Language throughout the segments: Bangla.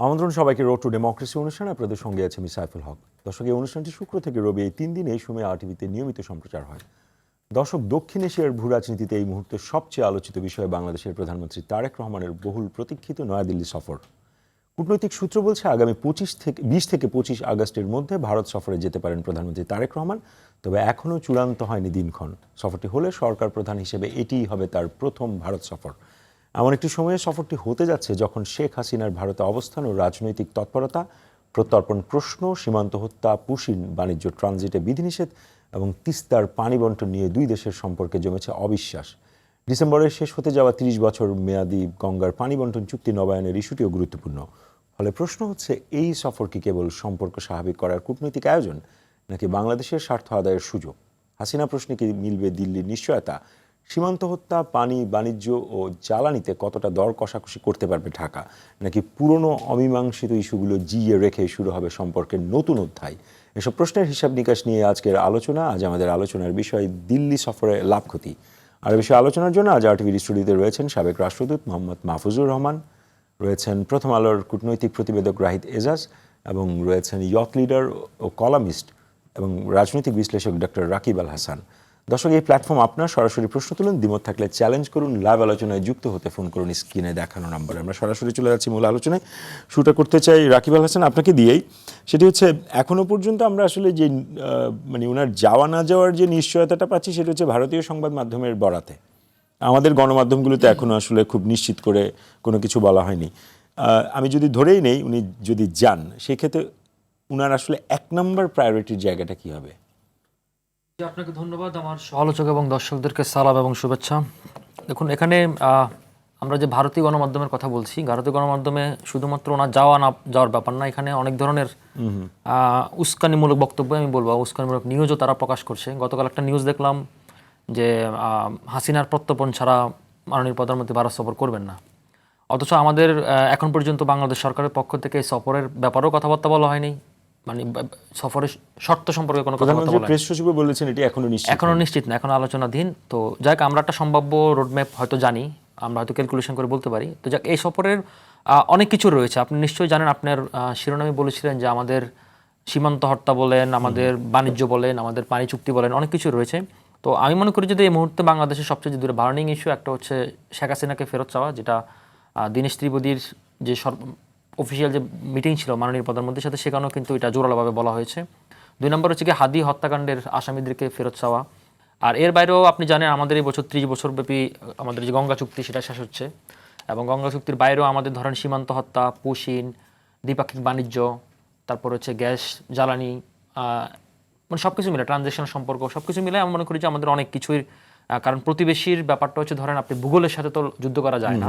আমন্ত্রণ সবাইকে রোড টু ডেমোক্রেসি অনুষ্ঠানে আপনাদের সঙ্গে আছে আমি সাইফুল হক। দর্শক, এই অনুষ্ঠানটি শুক্র থেকে রবি এই 3 দিন এই সময় আরটিভিতে নিয়মিত সম্প্রচার হয়। দর্শক, দক্ষিণ এশিয়ার ভূ রাজনীতিতে এই মুহূর্তে সবচেয়ে আলোচিত বিষয় বাংলাদেশের প্রধানমন্ত্রী তারেক রহমানের বহুল প্রতীক্ষিত নয়াদিল্লি সফর। কূটনৈতিক সূত্র বলছে আগামী 20 থেকে 25 আগস্টের মধ্যে ভারত সফরে যেতে পারেন প্রধানমন্ত্রী তারেক রহমান। তবে এখনও চূড়ান্ত হয়নি দিনক্ষণ। সফরটি হলে সরকার প্রধান হিসেবে এটিই হবে তার প্রথম ভারত সফর। এমন একটি সময়ে সফরটি হতে যাচ্ছে যখন শেখ হাসিনার ভারতে অবস্থান ও রাজনৈতিক তৎপরতা, প্রত্যর্পণ প্রশ্ন, সীমান্ত হত্যা, পুশিন বাণিজ্য ট্রানজিটে বিধিনিষেধ এবং তিস্তার পানি বণ্টন নিয়ে দুই দেশের সম্পর্কে জমেছে অবিশ্বাস। ডিসেম্বরে শেষ হতে যাওয়া 30 বছর মেয়াদী গঙ্গার পানি বণ্টন চুক্তি নবায়নের ইস্যুটিও গুরুত্বপূর্ণ। ফলে প্রশ্ন হচ্ছে, এই সফর কি কেবল সম্পর্ক স্বাভাবিক করার কূটনৈতিক আয়োজন, নাকি বাংলাদেশের স্বার্থ আদায়ের সুযোগ? হাসিনা প্রশ্নে কি মিলবে দিল্লির নিশ্চয়তা? সীমান্ত হত্যা, পানি, বাণিজ্য ও জ্বালানিতে কতটা দর কষাকষি করতে পারবে ঢাকা, নাকি পুরনো অমীমাংসিত ইস্যুগুলো জিইয়ে রেখে শুরু হবে সম্পর্কের নতুন অধ্যায়? এসব প্রশ্নের হিসাব নিকাশ নিয়ে আজকের আলোচনা। আজ আমাদের আলোচনার বিষয় দিল্লি সফরে লাভ ক্ষতি। আর এ বিষয়ে আলোচনার জন্য আজ আরটিভির স্টুডিওতে রয়েছেন সাবেক রাষ্ট্রদূত মোহাম্মদ মাহফুজুর রহমান, রয়েছেন প্রথম আলোর কূটনৈতিক প্রতিবেদক রাহিদ এজাজ, এবং রয়েছেন ইয়থ লিডার ও কলামিস্ট এবং রাজনৈতিক বিশ্লেষক ডক্টর রাকিব আল হাসান। দর্শক, এই প্ল্যাটফর্ম আপনার, সরাসরি প্রশ্ন তুলুন, দ্বিমত থাকলে চ্যালেঞ্জ করুন, লাইভ আলোচনায় যুক্ত হতে ফোন করুন স্ক্রিনে দেখানো নম্বরে। আমরা সরাসরি চলে যাচ্ছি মূল আলোচনায়। শুরুটা করতে চাই রাকিব আল হাসান আপনাকে দিয়েই। সেটি হচ্ছে, এখনো পর্যন্ত আমরা আসলে যে মানে ওনার যাওয়া না যাওয়ার যে নিশ্চয়তাটা পাচ্ছি সেটা হচ্ছে ভারতীয় সংবাদ মাধ্যমের বরাতে। আমাদের গণমাধ্যমগুলোতে এখনো আসলে খুব নিশ্চিত করে কোনো কিছু বলা হয়নি। আমি যদি ধরেই নেই উনি যদি যান, সেক্ষেত্রে উনার আসলে 1 নম্বর প্রায়োরিটির জায়গাটা কি হবে? আপনাকে ধন্যবাদ। আমার সমালোচক এবং দর্শকদেরকে সালাম এবং শুভেচ্ছা। দেখুন, এখানে আমরা যে ভারতীয় গণমাধ্যমের কথা বলছি, ভারতীয় গণমাধ্যমে শুধুমাত্র ওনার যাওয়া না যাওয়ার ব্যাপার না, এখানে অনেক ধরনের উস্কানিমূলক বক্তব্য, আমি বলবো উস্কানিমূলক নিউজও তারা প্রকাশ করছে। গতকাল একটা নিউজ দেখলাম যে হাসিনার প্রত্যর্পণ ছাড়া মাননীয় প্রধানমন্ত্রী ভারত সফর করবেন না। অথচ আমাদের এখন পর্যন্ত বাংলাদেশ সরকারের পক্ষ থেকে সফরের ব্যাপারেও কথাবার্তা বলা হয়নি, মানে সফরের শর্ত সম্পর্কে কোনো কথাবার্তা বলা হয়নি। প্রেস সচিবও বলেছেন এটি এখনো নিশ্চিত না, এখনো আলোচনাধীন। তো যাক, আমরা একটা সম্ভাব্য রোডম্যাপ হয়তো জানি, আমরা হয়তো ক্যালকুলেশন করে বলতে পারি। তো যাক, এই সফরের অনেক কিছু রয়েছে। আপনি নিশ্চয়ই জানেন, আপনার শিরোনামে বলেছিলেন যে আমাদের সীমান্ত হত্যা বলেন, আমাদের বাণিজ্য বলেন, আমাদের পানি চুক্তি বলেন, অনেক কিছু রয়েছে। তো আমি মনে করি যদি এই মুহূর্তে বাংলাদেশের সবচেয়ে দুটো বার্নিং ইস্যু, একটা হচ্ছে শেখ হাসিনাকে ফেরত চাওয়া, যেটা দীনেশ ত্রিবেদীর যে অফিসিয়াল যে মিটিং ছিল মাননীয় প্রধানমন্ত্রীর সাথে, সেখানেও কিন্তু এটা জোরালোভাবে বলা হয়েছে। 2 নম্বর হচ্ছে কি হাদি হত্যাকাণ্ডের আসামিদেরকে ফেরত চাওয়া। আর এর বাইরেও আপনি জানেন আমাদের এই বছর 30 বছর ব্যাপী আমাদের যে গঙ্গা চুক্তি সেটা শেষ হচ্ছে, এবং গঙ্গা চুক্তির বাইরেও আমাদের ধরেন সীমান্ত হত্যা, পুশিন, দ্বিপাক্ষিক বাণিজ্য, তারপর হচ্ছে গ্যাস, জ্বালানি, মানে সব কিছু মিলে ট্রানজ্যাকশন সম্পর্ক, সব কিছু মিলে আমি মনে করি যে আমাদের অনেক কিছুই, কারণ প্রতিবেশীর ব্যাপারটা হচ্ছে ধরেন আপনি ভূগোলের সাথে তো যুদ্ধ করা যায় না,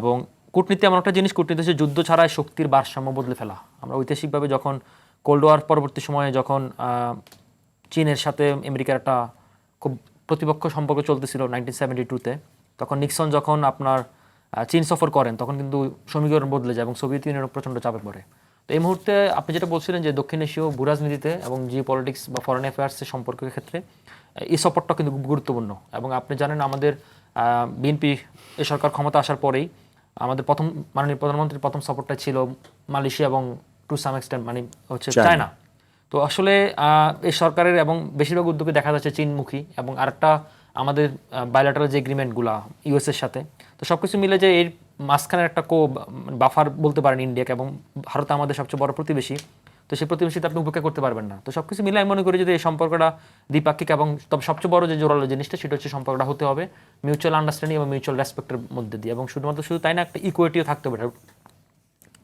এবং কূটনীতি এমন একটা জিনিস, কূটনীতি হচ্ছে যুদ্ধ ছাড়াই শক্তির ভারসাম্য বদলে ফেলা। আমরা ঐতিহাসিকভাবে যখন কোল্ড ওয়ার পরবর্তী সময়ে যখন চীনের সাথে আমেরিকার একটা খুব প্রতিপক্ষ সম্পর্ক চলতেছিল 1972-তে, তখন নিক্সন যখন আপনার চীন সফর করেন, তখন কিন্তু সমীকরণ বদলে যায় এবং সোভিয়েত ইউনিয়ন প্রচণ্ড চাপে পড়ে। তো এই মুহূর্তে আপনি যেটা বলছিলেন যে দক্ষিণ এশীয় ভূরাজনীতিতে এবং জিও পলিটিক্স বা ফরেন অ্যাফেয়ার্সের সম্পর্কের ক্ষেত্রে এই সফরটা কিন্তু খুব গুরুত্বপূর্ণ। এবং আপনি জানেন আমাদের বিএনপি এই সরকার ক্ষমতা আসার পরেই আমাদের মাননীয় প্রধানমন্ত্রীর প্রথম সফরটা ছিল মালয়েশিয়া এবং টু সাম এক্সটেন্ট মানে হচ্ছে চায়না। তো আসলে এই সরকারের এবং বেশিরভাগ উদ্যোগে দেখা যাচ্ছে চীনমুখী, এবং আরেকটা আমাদের বায়োল্যাটারাল যে এগ্রিমেন্টগুলো ইউএসের সাথে, তো সব কিছু মিলে যে এর মাঝখানের একটা বাফার বলতে পারেন ইন্ডিয়াকে, এবং ভারত আমাদের সবচেয়ে বড় প্রতিবেশী। তো সেই প্রতিবেশীতে আপনি উপেক্ষা করতে পারবেন না। তো সব কিছু মিলে আমি মনে করি যদি এই সম্পর্কটা দ্বিপাক্ষিক, এবং তবে সবচেয়ে বড় যে জোরালো জিনিসটা সেটা হচ্ছে সম্পর্কটা হতে হবে মিউচুয়াল আন্ডারস্ট্যান্ডিং এবং মিউচুয়াল রেসপেক্টের মধ্যে দিয়ে, এবং শুধু তাই না, একটা ইকুইটিও থাকতে হবে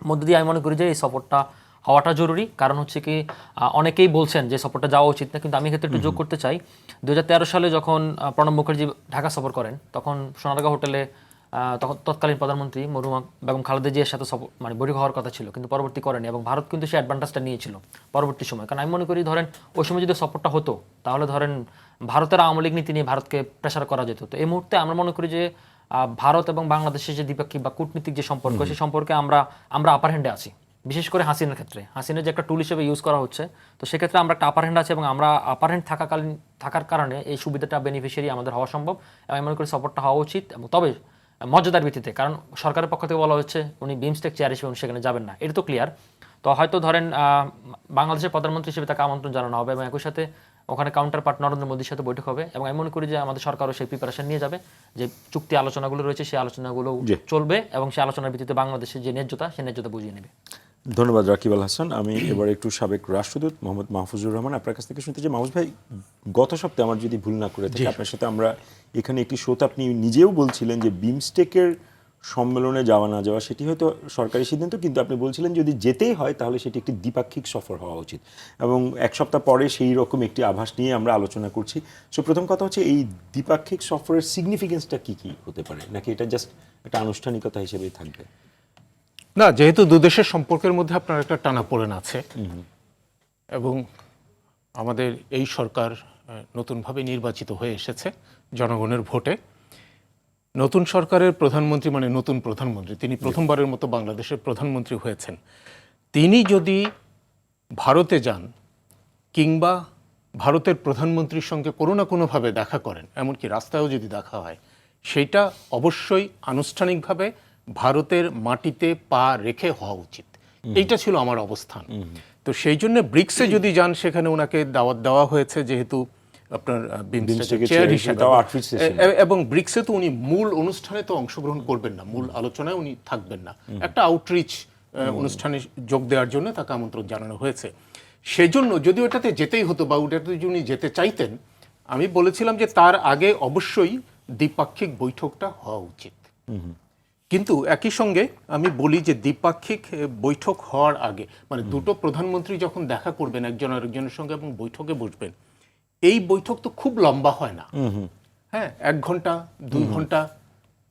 মধ্যে দিয়ে। আমি মনে করি যে এই সফরটা হওয়াটা জরুরি। কারণ হচ্ছে কি, অনেকেই বলছেন যে সফরটা যাওয়া উচিত না, কিন্তু আমি ক্ষেত্রে একটু যোগ করতে চাই। 2013 সালে যখন প্রণব মুখার্জি ঢাকা সফর করেন, তখন সোনারগাঁ হোটেলে তখন তৎকালীন প্রধানমন্ত্রী মরহুমা বেগম খালেদা জিয়ার সাথে মানে বৈঠক হওয়ার কথা ছিল, কিন্তু পরবর্তী করেনি, এবং ভারত কিন্তু সেই অ্যাডভান্টেজটা নিয়েছিল পরবর্তী সময়। কারণ আমি মনে করি ধরেন ওই সময় যদি সফরটা হতো, তাহলে ধরেন ভারতের আওয়ামী লীগ নীতি নিয়ে ভারতকে প্রেশার করা যেত। তো এই মুহূর্তে আমরা মনে করি যে ভারত এবং বাংলাদেশের যে দ্বিপাক্ষিক বা কূটনীতিক যে সম্পর্ক, সেই সম্পর্কে আমরা আপার হ্যান্ডে আছি। বিশেষ করে হাসিনার ক্ষেত্রে, হাসিনা যে একটা টুল হিসেবে ইউজ করা হচ্ছে, তো সেক্ষেত্রে আমরা একটা আপার হ্যান্ড আছে, এবং আমরা আপার হ্যান্ড থাকার কারণে এই সুবিধাটা বেনিফিশিয়ারি আমাদের হওয়া সম্ভব, এবং আমি মনে করি সফরটা হওয়া উচিত। এবং তবে মর্যাদার ভিত্তিতে, কারণ সরকারের পক্ষ থেকে বলা হচ্ছে উনি বিমস্টেক চেয়ার হিসেবে উনি সেখানে যাবেন না, এটা তো ক্লিয়ার। তো হয়তো ধরেন বাংলাদেশের প্রধানমন্ত্রী হিসেবে তাকে আমন্ত্রণ জানানো হবে এবং একই সাথে ওখানে কাউন্টার পার্ট নরেন্দ্র মোদীর সাথে বৈঠক হবে, এবং আমি মনে করি যে আমাদের সরকারও সেই প্রিপারেশন নিয়ে যাবে যে চুক্তি আলোচনাগুলো রয়েছে সেই আলোচনাগুলো জি। চলবে এবং সেই আলোচনার ভিত্তিতে বাংলাদেশের যে ন্যায্যতা সেই ন্যায্যতা বুঝিয়ে নেবে। ধন্যবাদ রাকিব আল হাসান। আমি এবার একটু সাবেক রাষ্ট্রদূত মোহাম্মদ মাহফুজুর রহমান আপনার কাছ থেকে শুনতে চাই। মাহফুজ ভাই, গত সপ্তাহে আমার যদি ভুল না করে থাকি আপনার সাথে আমরা এখানে একটি শোতে আপনি নিজেও বলছিলেন যে বিমস্টেকের সম্মেলনে যাওয়া না যাওয়া সেটি হয়তো সরকারি সিদ্ধান্ত, কিন্তু আপনি বলছিলেন যদি যেতেই হয় তাহলে সেটি একটি দ্বিপাক্ষিক সফর হওয়া উচিত, এবং এক সপ্তাহ পরে সেই রকম একটি আভাস নিয়ে আমরা আলোচনা করছি। সো প্রথম কথা হচ্ছে এই দ্বিপাক্ষিক সফরের সিগনিফিকেন্সটা কি কি হতে পারে, নাকি এটা জাস্ট একটা আনুষ্ঠানিকতা হিসেবেই থাকবে? না, যেহেতু দুদেশের সম্পর্কের মধ্যে আপনার একটা টানাপোড়েন আছে এবং আমাদের এই সরকার নতুনভাবে নির্বাচিত হয়ে এসেছে জনগণের ভোটে। নতুন সরকারের প্রধানমন্ত্রী মানে নতুন প্রধানমন্ত্রী, তিনি প্রথমবারের মতো বাংলাদেশের প্রধানমন্ত্রী হয়েছেন। তিনি যদি ভারতে যান কিংবা ভারতের প্রধানমন্ত্রীর সঙ্গে কোনো না কোনোভাবে দেখা করেন, এমনকি রাস্তায়ও যদি দেখা হয়, সেইটা অবশ্যই আনুষ্ঠানিকভাবে ভারতের মাটিতে পা রেখে হওয়া উচিত। এইটা ছিল আমার অবস্থান। তো সেই জন্য ব্রিক্সে যদি যান, সেখানে ওনাকে দাওয়াত দেওয়া হয়েছে যেহেতু আপনার বিমস্টেকের চেয়ার হিসেবে, এবং ব্রিক্সে তো উনি মূল অনুষ্ঠানে তো অংশগ্রহণ করবেন না, মূল আলোচনায় উনি থাকবেন না, একটা আউটরিচ অনুষ্ঠানে যোগ দেওয়ার জন্য তাকে আমন্ত্রণ জানানো হয়েছে। সেজন্য যদি ওটাতে যেতেই হতো বা ওটাতে যদি উনি যেতে চাইতেন, আমি বলেছিলাম যে তার আগে অবশ্যই দ্বিপাক্ষিক বৈঠকটা হওয়া উচিত। কিন্তু একই সঙ্গে আমি বলি যে দ্বিপাক্ষিক বৈঠক হওয়ার আগে, মানে দুটো প্রধানমন্ত্রী যখন দেখা করবেন একজন আরেকজনের সঙ্গে এবং বৈঠকে বসবেন, এই বৈঠক তো খুব লম্বা হয় না। হ্যাঁ, 1 ঘন্টা 2 ঘন্টা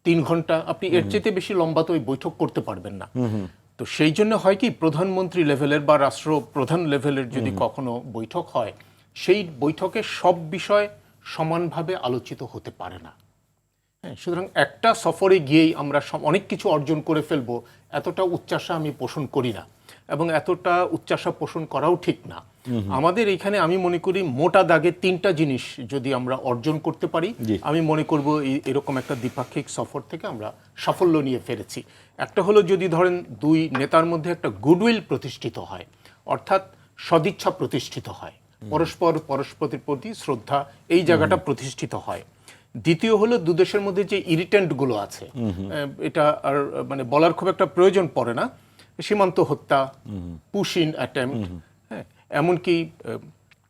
3 ঘন্টা, আপনি এর চেয়ে বেশি লম্বা তো ওই বৈঠক করতে পারবেন না। তো সেই জন্য হয় কি, প্রধানমন্ত্রী লেভেলের বা রাষ্ট্রপ্রধান লেভেলের যদি কখনো বৈঠক হয়, সেই বৈঠকে সব বিষয় সমানভাবে আলোচিত হতে পারে না। হ্যাঁ, সুতরাং একটা সফরে গিয়েই আমরা অনেক কিছু অর্জন করে ফেলবো, এতটা উচ্চাশা আমি পোষণ করি না, এবং এতটা উচ্চাশা পোষণ করাও ঠিক না। আমাদের এখানে আমি মনে করি মোটা দাগে 3টা জিনিস যদি আমরা অর্জন করতে পারি, আমি মনে করব এরকম একটা দ্বিপাক্ষিক সফর থেকে আমরা সাফল্য নিয়ে ফেলেছি। একটা হলো, যদি ধরেন দুই নেতার মধ্যে একটা গুডউইল প্রতিষ্ঠিত হয়, অর্থাৎ সদিচ্ছা প্রতিষ্ঠিত হয়, পরস্পরের প্রতি শ্রদ্ধা, এই জায়গাটা প্রতিষ্ঠিত হয়। দ্বিতীয় হলো, দুদেশের মধ্যে যে ইরিটেন্টগুলো আছে, এটা আর মানে বলার খুব একটা প্রয়োজন পড়ে না, সীমান্ত হত্যা, পুশ ইন অ্যাটেম্পট, হ্যাঁ, এমনকি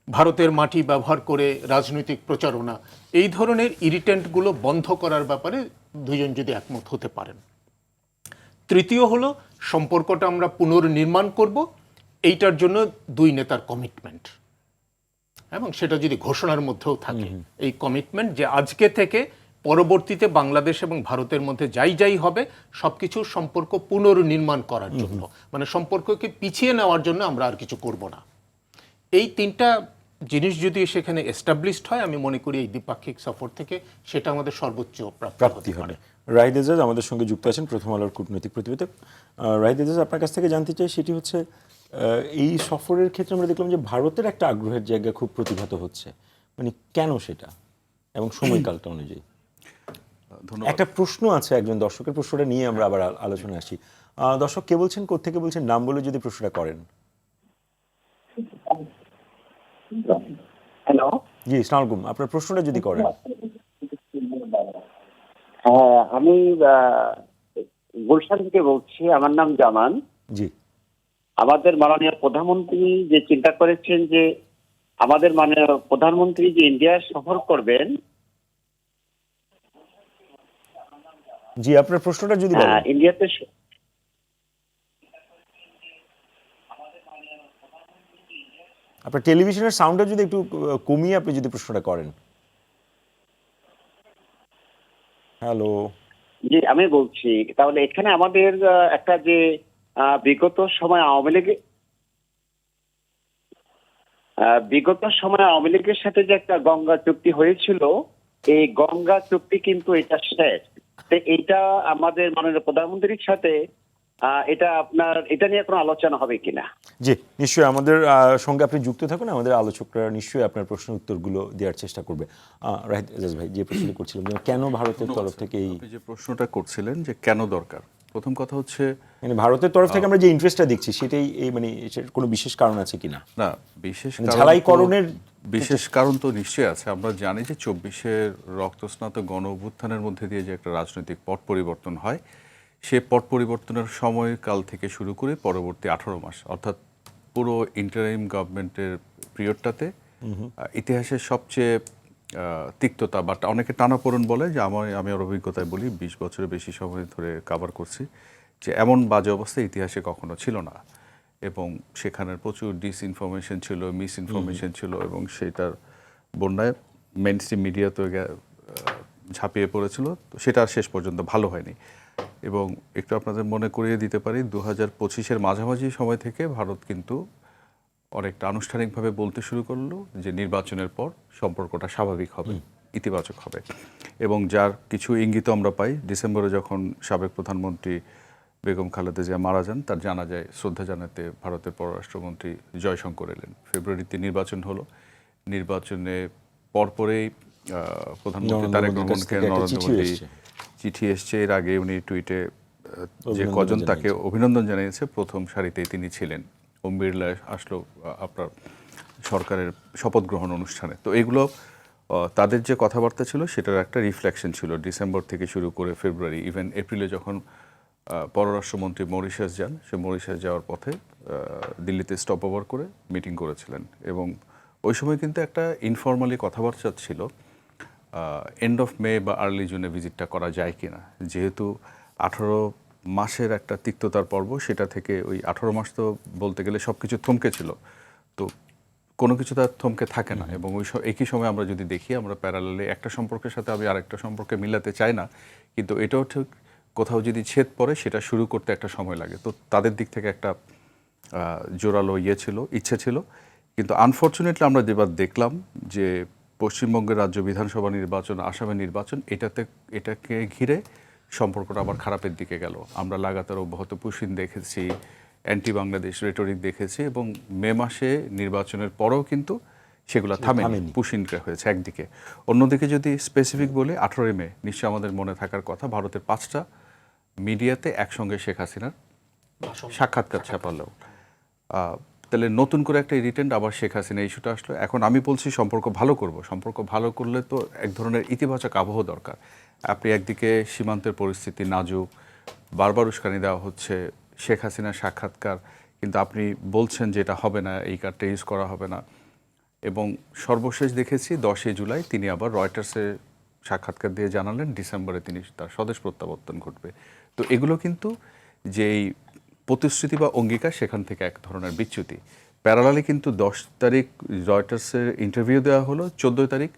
ভারতের মাটি ব্যবহার করে রাজনৈতিক প্রচারণা, এই ধরনের ইরিটেন্টগুলো বন্ধ করার ব্যাপারে দুজন যদি একমত হতে পারেন। তৃতীয় হলো, সম্পর্কটা আমরা পুনর্নির্মাণ করব, এইটার জন্য দুই নেতার কমিটমেন্ট, এবং সেটা যদি ঘোষণার মধ্যেও থাকে, এই কমিটমেন্ট যে আজকে থেকে পরবর্তীতে বাংলাদেশ এবং ভারতের মধ্যে যাই হবে সবকিছু সম্পর্ক পুনর্নির্মাণ করার জন্য, মানে সম্পর্ককে পিছিয়ে নেওয়ার জন্য আমরা আর কিছু করব না। এই 3টা জিনিস যদি সেখানে এস্টাবলিশড হয়, আমি মনে করি এই দ্বিপাক্ষিক সফর থেকে সেটা আমাদের সর্বোচ্চ প্রাপ্তি হবে। রাহিদ এজাজ আমাদের সঙ্গে যুক্ত আছেন, প্রথম আলোর কূটনৈতিক প্রতিবেদক। রাহিদ এজাজ, আপনার কাছ থেকে জানতে চাই, সেটি হচ্ছে এই সফরের ক্ষেত্রে আমরা দেখলাম যে ভারতের একটা আগ্রহের জায়গা খুব প্রতিভাত হচ্ছে, মানে কেন সেটা এবং সময়কালটা অনুযায়ী? একটা প্রশ্ন আছে একজন দর্শকের, প্রশ্নটা নিয়ে আমরা আবার আলোচনায় আসি। দর্শক কে বলছেন, কোত্থেকে বলছেন, নাম বলে যদি প্রশ্নটা করেন। হ্যালো, জি, আসসালামু আলাইকুম, আপনার প্রশ্নটা যদি করেন। হ্যাঁ, আমি গুলশান থেকে বলছি, আমার নাম জামান। জি, আমাদের মাননীয় প্রধানমন্ত্রী যে চিন্তা করেছেন যে আমাদের মাননীয় প্রধানমন্ত্রী যে ইন্ডিয়া সফর করবেন, জি, আপনার প্রশ্নটা যদি বলেন। ইন্ডিয়াতে আপনার টেলিভিশনের সাউন্ডটা যদি একটু কমিয়ে আপনি যদি প্রশ্নটা করেন। হ্যালো, জি আমি বলছি, তাহলে এখানে আমাদের একটা যে বিগত সময় আওয়ামী লীগের সাথে যে একটা গঙ্গা চুক্তি হয়েছিল, এই গঙ্গা চুক্তি কিন্তু এটা শেষ। এটা আমাদের মাননীয় প্রধানমন্ত্রীর সাথে এটা নিয়ে কোনো আলোচনা হবে কিনা? জি, নিশ্চয়ই আমাদের সঙ্গে আপনি যুক্ত থাকুন, আমাদের আলোচকরা নিশ্চয়ই আপনার প্রশ্নের উত্তরগুলো দেওয়ার চেষ্টা করবে। রাহিদ এজাজ ভাই, যে প্রশ্নটি করছিলাম যে কেন ভারতের তরফ থেকে এই, আপনি যে প্রশ্নটা করছিলেন যে কেন দরকার, প্রথম কথা হচ্ছে মানে ভারতের তরফ থেকে আমরা যে ইন্টারেস্টটা দেখছি সেটাই এই মানে এটার কোনো বিশেষ কারণ আছে কিনা, না বিশেষ মানে কারণ ঝালাইকরণের বিশেষ কারণ তো নিশ্চয়ই আছে। আমরা জানি যে 24-এর রক্তস্নাত গণ অভ্যুত্থানের মধ্যে দিয়ে যে একটা রাজনৈতিক পট পরিবর্তন হয়, সে পট পরিবর্তনের সময়কাল থেকে শুরু করে পরবর্তী 18 মাস, অর্থাৎ পুরো ইন্টারিম গভর্নমেন্টের পিরিয়ডটাতে ইতিহাসের সবচেয়ে তিক্ততা বা অনেকে টানাপোড়েন বলে, যে আমি আমার অভিজ্ঞতায় বলি 20 বছরের বেশি সময় ধরে কাভার করছি, যে এমন বাজে অবস্থা ইতিহাসে কখনো ছিল না। এবং সেখানের প্রচুর ডিসইনফরমেশন ছিল, মিস ইনফরমেশন ছিল, এবং সেটার বন্যায় মেইন স্ট্রিম মিডিয়া তো ঝাঁপিয়ে পড়েছিল। তো সেটা আর শেষ পর্যন্ত ভালো হয়নি। এবং একটু আপনাদের মনে করিয়ে দিতে পারি, 2025-এর মাঝামাঝি সময় থেকে ভারত কিন্তু অনেকটা আনুষ্ঠানিকভাবে বলতে শুরু করলো যে নির্বাচনের পর সম্পর্কটা স্বাভাবিক হবে, ইতিবাচক হবে। এবং যার কিছু ইঙ্গিত আমরা পাই, ডিসেম্বরে যখন সাবেক প্রধানমন্ত্রী বেগম খালেদা জিয়া মারা যান, তার জানাজায় শ্রদ্ধা জানাতে ভারতের পররাষ্ট্রমন্ত্রী জয়শঙ্কর এলেন। ফেব্রুয়ারিতে নির্বাচন হলো। নির্বাচনে পরপরেই প্রধানমন্ত্রী তারেক রহমানকে নরেন্দ্র মোদী চিঠি এসছে। এর আগে উনি টুইটে যে কজন তাকে অভিনন্দন জানিয়েছে, প্রথম সারিতেই তিনি ছিলেন। ওম বিড়লা আসলো আপনার সরকারের শপথ গ্রহণ অনুষ্ঠানে। তো এগুলো তাদের যে কথাবার্তা ছিল সেটার একটা রিফ্লেকশন ছিল ডিসেম্বর থেকে শুরু করে ফেব্রুয়ারি, ইভেন এপ্রিলে যখন পররাষ্ট্রমন্ত্রী মরিশাস যান, সে মরিশাস যাওয়ার পথে দিল্লিতে স্টপ ওভার করে মিটিং করেছিলেন। এবং ওই সময় কিন্তু একটা ইনফর্মালি কথাবার্তা ছিল এন্ড অফ মে বা আর্লি জুনে ভিজিটটা করা যায় কিনা, যেহেতু 18 মাসের একটা তিক্ততার পর্ব, সেটা থেকে ওই 18 মাস তো বলতে গেলে সব কিছু থমকে ছিল, তো কোনো কিছু তার থমকে থাকে না। এবং ওই একই সময় আমরা যদি দেখি, আমরা প্যারালালে একটা সম্পর্কের সাথে আমি আরেকটা সম্পর্কে মিলাতে চাই না, কিন্তু এটাও ঠিক কোথাও যদি ছেদ পড়ে সেটা শুরু করতে একটা সময় লাগে। তো তাদের দিক থেকে একটা জোরালো ইচ্ছে ছিল। কিন্তু আনফর্চুনেটলি আমরা যেবার দেখলাম যে পশ্চিমবঙ্গের রাজ্য বিধানসভা নির্বাচন, আসামের নির্বাচন, এটাকে ঘিরে সম্পর্কটা আবার খারাপের দিকে গেল। আমরা লাগাতার অব্যাহত পুশিন দেখেছি, অ্যান্টি বাংলাদেশ রেটরিক দেখেছি, এবং মে মাসে নির্বাচনের পরেও কিন্তু সেগুলো থামেনি, পুশিনটা হয়েছে একদিকে। অন্যদিকে যদি স্পেসিফিক বলি, 18 মে নিশ্চয়ই আমাদের মনে থাকার কথা, ভারতের 5টা মিডিয়াতে একসঙ্গে শেখ হাসিনার সাক্ষাৎকার ছাপালো। তাহলে নতুন করে একটা ইরিটেন্ট আবার শেখ হাসিনা ইস্যুটা আসলো। এখন আমি বলছি সম্পর্ক ভালো করব, সম্পর্ক ভালো করলে তো এক ধরনের ইতিবাচক আবহ দরকার। আপনি একদিকে সীমান্তের পরিস্থিতি নাজুক, বারবার উস্কানি দেওয়া হচ্ছে, শেখ হাসিনার সাক্ষাৎকার, কিন্তু আপনি বলছেন যে এটা হবে না, এই কার্ডটা ইউজ করা হবে না। এবং সর্বশেষ দেখেছি 10 জুলাই তিনি আবার রয়টার্সে সাক্ষাৎকার দিয়ে জানালেন ডিসেম্বরে তিনি তার স্বদেশ প্রত্যাবর্তন ঘটবে। তো এগুলো কিন্তু যেই প্রতিশ্রুতি বা অঙ্গীকার, সেখান থেকে এক ধরনের বিচ্যুতি। প্যারালালি কিন্তু 10 তারিখ রয়টার্সের ইন্টারভিউ দেওয়া হলো, 14 তারিখ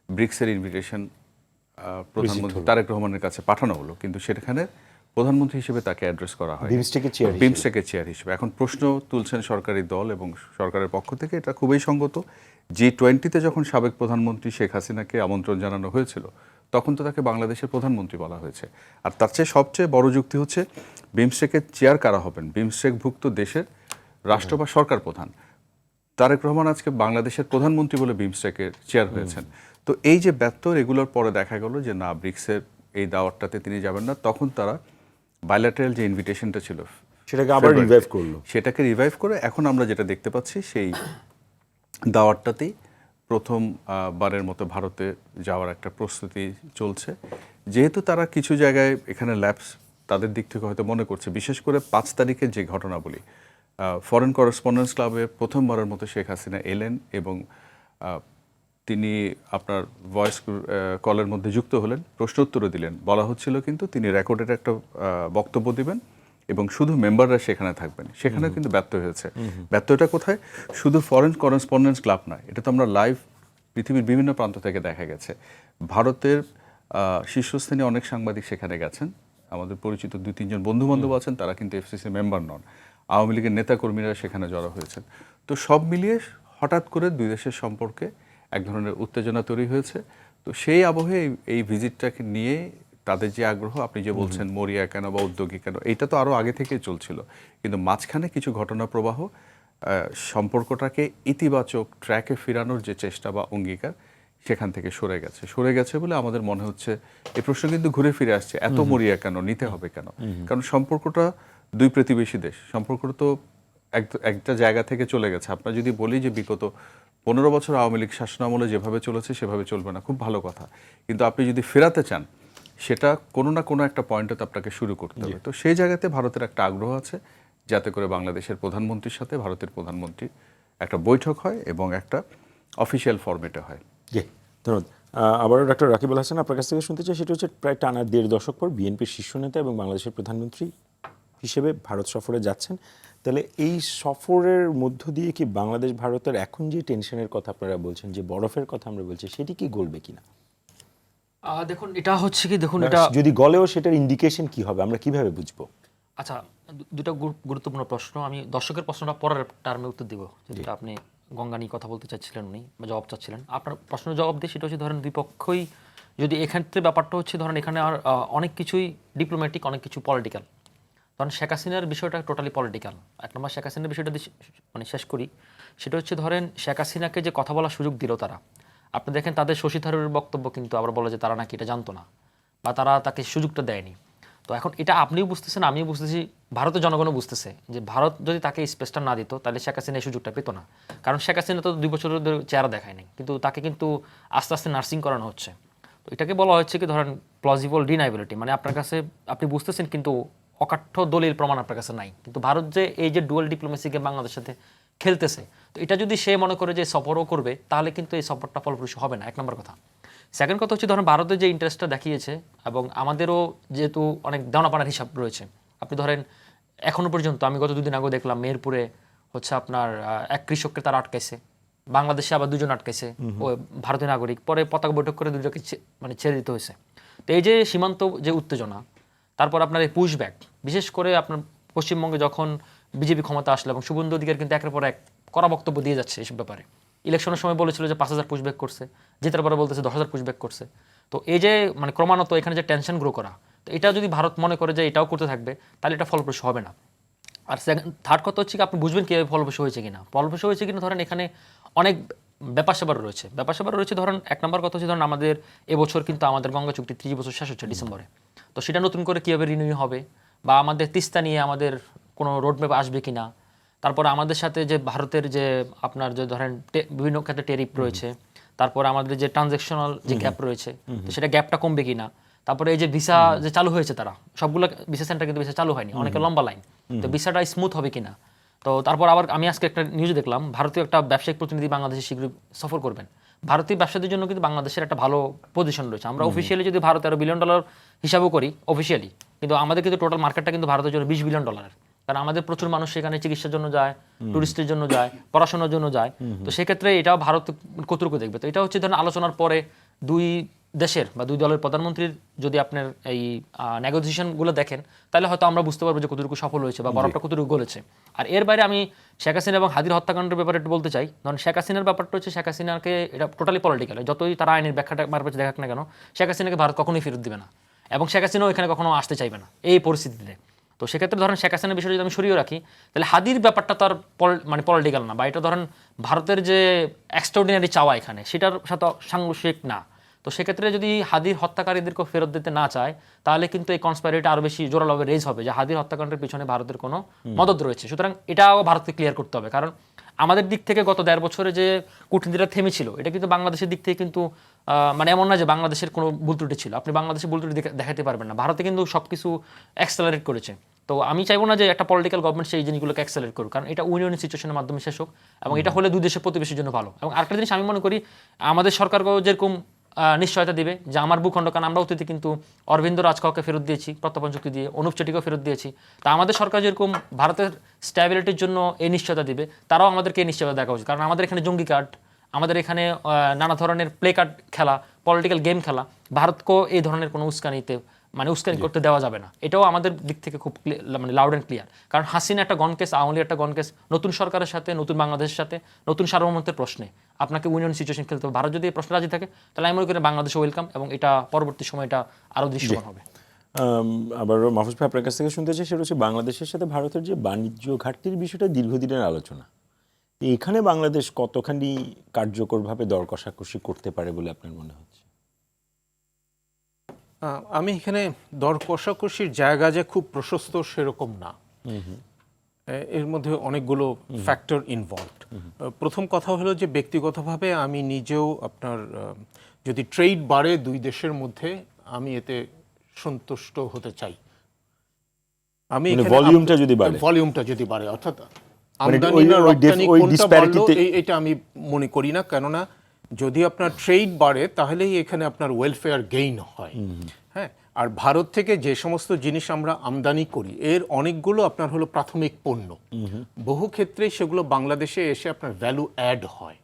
ব্রিক্সের ইনভিটেশন প্রধানমন্ত্রী তারেক রহমানের কাছে পাঠানো হলো, কিন্তু সেখানে প্রধানমন্ত্রী হিসেবে তাকে অ্যাড্রেস করা হয় বিমস্টেকের চেয়ার হিসেবে। এখন প্রশ্ন তুলছেন সরকারি দল এবং সরকারের পক্ষ থেকে, এটা খুবই সঙ্গত। G20-তে যখন সাবেক প্রধানমন্ত্রী শেখ হাসিনাকে আমন্ত্রণ জানানো হয়েছিল, তখন তো তাকে বাংলাদেশের প্রধানমন্ত্রী বলা হয়েছে। আর তার চেয়ে সবচেয়ে বড় যুক্তি হচ্ছে বিমস্টেকের চেয়ার কারা হবেন, বিমস্টেকভুক্ত দেশের রাষ্ট্র বা সরকার প্রধান। তারেক রহমান আজকে বাংলাদেশের প্রধানমন্ত্রী বলে বিমস্টেকের চেয়ার হয়েছেন। তো এই যে ব্যর্থ, এগুলোর পরে দেখা গেল যে না, ব্রিক্সের এই দাওয়াতটাতে তিনি যাবেন না। তখন তারা বাইল্যাটারাল যে ইনভিটেশনটা ছিল সেটাকে আবার রিভাইভ করলো, সেটাকে রিভাইভ করে এখন আমরা যেটা দেখতে পাচ্ছি, সেই দাওয়াতটাতেই প্রথম বারের মতো ভারতে যাওয়ার একটা প্রস্তুতি চলছে। যেহেতু তারা কিছু জায়গায় এখানে ল্যাপস তাদের দিক থেকে হয়তো মনে করছে, বিশেষ করে 5 তারিখের যে ঘটনাবলী, ফরেন করেসপন্ডেন্স ক্লাবে প্রথমবারের মতো শেখ হাসিনা এলেন এবং তিনি আপনার ভয়েস কলের মধ্যে যুক্ত হলেন, প্রশ্ন উত্তরও দিলেন। বলা হচ্ছিল কিন্তু তিনি রেকর্ডেড একটা বক্তব্য দিবেন এবং শুধু মেম্বাররা সেখানে থাকবেন। সেখানে কিন্তু ব্যর্থ হয়েছে। ব্যর্থটা কোথায়? শুধু ফরেন করেসপন্ডেন্স ক্লাব নয়, এটা তো আমরা লাইভ পৃথিবীর বিভিন্ন প্রান্ত থেকে দেখা গেছে। ভারতের শীর্ষস্থানীয় অনেক সাংবাদিক সেখানে গেছেন, আমাদের পরিচিত 2-3 জন বন্ধু বান্ধব আছেন, তারা কিন্তু এফসিসি মেম্বার নন। আওয়ামী লীগের নেতাকর্মীরা সেখানে জড়ো হয়েছেন। তো সব মিলিয়ে হঠাৎ করে দুই দেশের সম্পর্কে এক ধরনের উত্তেজনা তৈরি হয়েছে। তো সেই আবহে এই ভিজিটটাকে নিয়ে তাদের যে আগ্রহ, আপনি যে বলছেন মরিয়া কেন বা উদ্যোগী কেন, এইটা তো আরও আগে থেকেই চলছিল, কিন্তু মাঝখানে কিছু ঘটনা প্রবাহ সম্পর্কটাকে ইতিবাচক ট্র্যাকে ফেরানোর যে চেষ্টা বা অঙ্গীকার সেখান থেকে সরে গেছে বলে আমাদের মনে হচ্ছে। এই প্রশ্ন কিন্তু ঘুরে ফিরে আসছে, এত মরিয়া কেন, নিতে হবে কেন? কারণ সম্পর্কটা দুই প্রতিবেশী দেশ, সম্পর্কটা তো একটা জায়গা থেকে চলে গেছে। আপনার যদি বলি যে বিগত 15 বছর আওয়ামী লীগ শাসনামলে যেভাবে চলেছে সেভাবে চলবে না, খুব ভালো কথা, কিন্তু আপনি যদি ফেরাতে চান সেটা কোনো না কোনো একটা পয়েন্টে তো আপনাকে শুরু করতে হবে। তো সেই জায়গাতে ভারতের একটা আগ্রহ আছে যাতে করে বাংলাদেশের প্রধানমন্ত্রীর সাথে ভারতের প্রধানমন্ত্রী একটা বৈঠক হয় এবং একটা অফিসিয়াল ফরম্যাটে হয়। জি, ধন্যবাদ। আবারও ডক্টর রাকিবুল হাসান আপনার কাছ থেকে শুনতে চাই, সেটা হচ্ছে প্রায় টানা 1.5 দশক পর বিএনপির শীর্ষ নেতা এবং বাংলাদেশের প্রধানমন্ত্রী হিসেবে ভারত সফরে যাচ্ছেন। তাহলে এই সফরের মধ্য দিয়ে কি বাংলাদেশ ভারতের এখন যে টেনশনের কথা আপনারা বলছেন, যে বরফের কথা আমরা বলছি, সেটি কি গলবে কিনা? দেখুন এটা হচ্ছে কি, দেখুন এটা যদি গলেও সেটার ইন্ডিকেশন কি হবে, আমরা কিভাবে বুঝবো? আচ্ছা, দুটো গুরুত্বপূর্ণ প্রশ্ন। আমি দর্শকের প্রশ্নটা পরের টার্মে উত্তর দিব, যেটা আপনি গঙ্গা নিয়ে কথা বলতে চাচ্ছিলেন উনি, বা জবাব চাচ্ছিলেন। আপনার প্রশ্নের জবাব দিয়ে সেটা হচ্ছে, ধরেন দুই পক্ষই যদি এক্ষেত্রে ব্যাপারটা হচ্ছে, ধরেন এখানে আর অনেক কিছুই ডিপ্লোম্যাটিক, অনেক কিছু পলিটিক্যাল। ধরেন শেখ হাসিনার বিষয়টা টোটালি পলিটিক্যাল। এক নম্বর শেখ হাসিনার বিষয়টা মানে শেষ করি, সেটা হচ্ছে ধরেন শেখ হাসিনাকে যে কথা বলার সুযোগ দিল তারা, আপনি দেখেন তাদের শশী থারুরের বক্তব্য কিন্তু আবার বলে যে তারা নাকি এটা জানতো না বা তারা তাকে সুযোগটা দেয়নি। তো এখন এটা আপনিও বুঝতেছেন, আমিও বুঝতেছি, ভারতের জনগণও বুঝতেছে যে ভারত যদি তাকে স্পেসটা না দিত তাহলে শেখ হাসিনা এই সুযোগটা পেত না। কারণ শেখ হাসিনা তো 2 বছর ধরে চেহারা দেখায় নাই, কিন্তু তাকে কিন্তু আস্তে আস্তে নার্সিং করানো হচ্ছে। তো এটাকে বলা হচ্ছে কি, ধরেন প্লজিবল ডিনাইবিলিটি, মানে আপনার কাছে আপনি বুঝতেছেন কিন্তু অকাঠ্য দলিল প্রমাণ আপনার কাছে নাই। কিন্তু ভারত যে এই যে ডুয়াল ডিপ্লোমেসিকে বাংলাদেশের সাথে খেলতেছে, তো এটা যদি সে মনে করে যে সফরও করবে, তাহলে কিন্তু এই সফরটা ফলপ্রসূ হবে না, এক নম্বর কথা। সেকেন্ড কথা হচ্ছে, ধরেন ভারতের যে ইন্টারেস্টটা দেখিয়েছে, এবং আমাদেরও যেহেতু অনেক দেওয়ানাপানার হিসাব রয়েছে। আপনি ধরেন এখনো পর্যন্ত, আমি গত 2 দিন আগেও দেখলাম মেহেরপুরে হচ্ছে আপনার এক কৃষককে তারা আটকাইছে, বাংলাদেশে আবার 2 জন আটকাইছে, ও ভারতীয় নাগরিক, পরে পতাকা বৈঠক করে 2জনকে মানে ছেড়ে দিতে হয়েছে। তো এই যে সীমান্ত যে উত্তেজনা, তারপর আপনার এই পুশব্যাক, বিশেষ করে আপনার পশ্চিমবঙ্গে যখন বিজেপি ক্ষমতা আসলো, এবং শুভেন্দু অধিকার কিন্তু একের পর এক কড়া বক্তব্য দিয়ে যাচ্ছে এইসব ব্যাপারে। ইলেকশনের সময় বলেছিল যে 5,000 পুশব্যাক করছে, জেতার পরে বলতেছে 10,000 পুশব্যাক করছে। তো এই যে মানে ক্রমাগত এখানে যে টেনশন গ্রো করা, তো এটা যদি ভারত মনে করে যে এটাও করতে থাকবে, তাহলে এটা ফলপ্রসূ হবে না। আর থার্ড কথা হচ্ছে কি, আপনি বুঝবেন কীভাবে ফলপ্রসূ হয়েছে কিনা। ফলপ্রসূ হয়েছে কিনা, ধরেন এখানে অনেক ব্যাপার স্যাপার রয়েছে। ধরেন এক নম্বর কথা হচ্ছে, ধরেন আমাদের এবছর কিন্তু আমাদের গঙ্গা চুক্তি 30 বছর শেষ হচ্ছে ডিসেম্বরে। তো সেটা নতুন করে কীভাবে রিনিউ হবে, বা আমাদের তিস্তা নিয়ে আমাদের কোনো রোডম্যাপ আসবে কিনা। তারপর আমাদের সাথে যে ভারতের যে আপনার যে ধরেন বিভিন্ন ক্ষেত্রে টেরিফ রয়েছে, তারপর আমাদের যে ট্রানজ্যাকশনাল যে গ্যাপ রয়েছে, তো সেটা গ্যাপটা কমবে কিনা। তারপরে এই যে ভিসা যে চালু হয়েছে, তারা সবগুলো ভিসা সেন্টার কিন্তু ভিসা চালু হয়নি, অনেকে লম্বা লাইন, তো ভিসাটা স্মুথ হবে কিনা। তো তারপর আবার আমি আজকে একটা নিউজে দেখলাম, ভারতীয় একটা ব্যবসায়িক প্রতিনিধি বাংলাদেশে শীঘ্রই সফর করবেন। ভারতীয় ব্যবসায়ীদের জন্য কিন্তু বাংলাদেশের একটা ভালো পজিশন রয়েছে। আমরা অফিসিয়ালি যদি ভারত $13 বিলিয়ন হিসাবও করি অফিসিয়ালি, কিন্তু আমাদের কিন্তু টোটাল মার্কেটটা কিন্তু ভারতের জন্য $20 বিলিয়ন। কারণ আমাদের প্রচুর মানুষ সেখানে চিকিৎসার জন্য যায়, টুরিস্টের জন্য যায়, পড়াশোনার জন্য যায়। তো সেক্ষেত্রে এটাও ভারত কতটুকু দেখবে। তো এটা হচ্ছে ধরেন আলোচনার পরে 2 দেশের বা 2 দলের প্রধানমন্ত্রীর যদি আপনার এই নেগোসিয়েশনগুলো দেখেন, তাহলে হয়তো আমরা বুঝতে পারবো যে কতটুকু সফল হয়েছে বা বরফটা কতটুকু গলেছে। আর এর বাইরে আমি শেখ হাসিনা এবং হাদির হত্যাকাণ্ডের ব্যাপারে একটু বলতে চাই। ধরেন শেখ হাসিনার ব্যাপারটা হচ্ছে, শেখ হাসিনাকে এটা টোটালি পলিটিক্যাল, যতই তারা আইনের ব্যাখ্যাটা মারপেছে দেখাক না কেন, শেখ হাসিনাকে ভারত কখনোই ফেরত দিবে না, এবং শেখ হাসিনাও এখানে কখনো আসতে চাইবে না এই পরিস্থিতিতে। তো সেক্ষেত্রে ধরেন শেখ হাসিনার বিষয়টা যদি আমি সরিয়ে রাখি, তাহলে হাদির ব্যাপারটা তো আর মানে পলিটিক্যাল না, বা এটা ধরেন ভারতের যে এক্সট্রাঅর্ডিনারি চাওয়া এখানে, সেটার সাথে সাংঘর্ষিক না। তো সেক্ষেত্রে যদি হাদির হত্যাকারীদেরকে ফেরত দিতে না চায়, তাহলে কিন্তু এই কনস্পাইরেটা আরও বেশি জোরালোভাবে রেজ হবে যে হাদির হত্যাকাণ্ডের পিছনে ভারতের কোনো মদত রয়েছে। সুতরাং এটাও ভারতকে ক্লিয়ার করতে হবে। কারণ আমাদের দিক থেকে গত 1.5 বছরে যে কূটনীতিটা থেমেছিল, এটা কিন্তু বাংলাদেশের দিক থেকে কিন্তু মানে এমন না যে বাংলাদেশের কোনো ভুল ত্রুটি ছিল। আপনি বাংলাদেশের ভুল ত্রুটি দেখাতে পারবেন না। ভারতে কিন্তু সব কিছু অ্যাক্সেলারেট করেছে। তো আমি চাইবো না যে একটা পলিটিক্যাল গভর্নমেন্ট সেই জিনিসগুলোকে অ্যাক্সেলারেট করুক, কারণ এটা উইন-উইন সিচুয়েশনের মাধ্যমে শেষ হোক, এবং এটা হলে 2 দেশের প্রতিবেশীর জন্য ভালো। এবং আরেকটা জিনিস আমি মনে করি, আমাদের সরকারকেও যেরকম নিশ্চয়তা দিবে যে আমার ভূখণ্ড, কারণ আমরা অতীতে কিন্তু অরবিন্দ রাজকাওকে ফেরত দিয়েছি প্রত্যর্পণ চুক্তি দিয়ে, অনুপ চেটিকেও ফেরত দিয়েছি। তা আমাদের সরকার যেরকম ভারতের স্ট্যাবিলিটির জন্য এই নিশ্চয়তা দিবে, তারাও আমাদেরকে এই নিশ্চয়তা দেখা উচিত। কারণ আমাদের এখানে জঙ্গি কার্ড, আমাদের এখানে নানা ধরনের প্লে কার্ড খেলা, পলিটিক্যাল গেম খেলা, ভারতকেও এই ধরনের কোনো উস্কানি করতে দেওয়া যাবে না। এটাও আমাদের দিক থেকে খুব মানে লাউড অ্যান্ড ক্লিয়ার। কারণ হাসিনা একটা গণকেস, আওয়ামী লীগ একটা গণকেস, নতুন সরকারের সাথে, নতুন বাংলাদেশের সাথে, নতুন সার্বভৌমত্বের প্রশ্নে আপনাকে উইন সিচুয়েশন খেলতে হবে। ভারত যদি এই প্রশ্নে রাজি থাকে, তাহলে আমি মনে করি বাংলাদেশও ওয়েলকাম, এবং এটা পরবর্তী সময় এটা আরও দৃশ্যমান হবে। আবার মাহফুজ ভাই আপনার কাছ থেকে শুনতে চাই, সেটা হচ্ছে বাংলাদেশের সাথে ভারতের যে বাণিজ্য ঘাটতির বিষয়টা দীর্ঘদিনের আলোচনা, এখানে বাংলাদেশ কতখানি কার্যকরভাবে দর কষাকষি করতে পারে বলে আপনার মনে হচ্ছে? আমি এখানে দর কষাকষির জায়গা যে খুব প্রশস্ত সেরকম না। এর মধ্যে অনেকগুলো ফ্যাক্টর ইনভলভড। প্রথম কথা হলো যে ব্যক্তিগতভাবে আমি নিজেও আপনার যদি ট্রেড বাড়ে দুই দেশের মধ্যে আমি এতে সন্তুষ্ট হতে চাই। আমি মানে ভলিউমটা যদি বাড়ে, ভলিউমটা যদি বাড়ে, অর্থাৎ মানে আমদানি ওই- না ওই রপ্তানি ওই কোনটা disparity বাড়লো তে- এটা আমি মনে করি না, কেননা যদি আপনার ট্রেড বাড়ে তাহলেই এখানে আপনার ওয়েলফেয়ার গেইন হয়। হ্যাঁ, আর ভারত থেকে যে সমস্ত জিনিস আমরা আমদানি করি এর অনেকগুলো আপনার হলো প্রাথমিক পণ্য, বহু ক্ষেত্রে সেগুলো বাংলাদেশে এসে আপনার ভ্যালু অ্যাড হয়।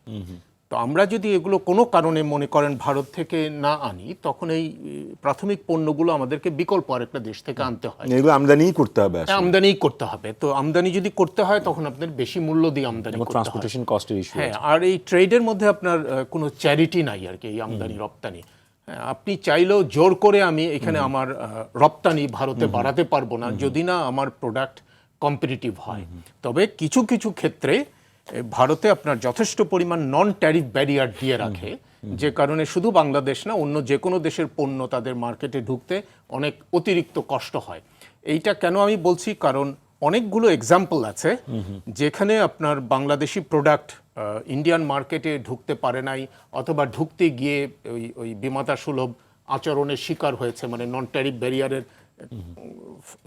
তো আমরা যদি এগুলো কোনো কারণে মনে করেন ভারত থেকে না আনি, তখন এই প্রাথমিক পণ্যগুলো আমাদেরকে বিকল্প আরেকটা দেশ থেকে আনতে হয়, এগুলো আমদানিই করতে হবে আসলে। আমদানি করতে হবে। তো আমদানি যদি করতে হয় তখন আপনার বেশি মূল্য দিয়ে আমদানি করতে হয়। ট্রান্সপোর্টেশন কস্টের ইস্যু। হ্যাঁ, আর এই ট্রেডের মধ্যে আপনার কোনো চ্যারিটি নাই আর কি, এই আমদানি রপ্তানি। হ্যাঁ, আপনি চাইলেও জোর করে আমি এখানে আমার রপ্তানি ভারতে বাড়াতে পারবো না যদি না আমার প্রোডাক্ট কম্পিটিটিভ হয়। তবে কিছু কিছু ক্ষেত্রে ভারতে আপনার যথেষ্ট পরিমাণ নন ট্যারিফ ব্যারিয়ার দিয়ে রাখে, যে কারণে শুধু বাংলাদেশ না অন্য যে কোনো দেশের পণ্য তাদের মার্কেটে ঢুকতে অনেক অতিরিক্ত কষ্ট হয়। এইটা কেন আমি বলছি, কারণ অনেকগুলো এক্সাম্পল আছে যেখানে আপনার বাংলাদেশি প্রোডাক্ট ইন্ডিয়ান মার্কেটে ঢুকতে পারে নাই, অথবা ঢুকতে গিয়ে ওই বিমাতা সুলভ আচরণের শিকার হয়েছে, মানে নন ট্যারিফ ব্যারিয়ারের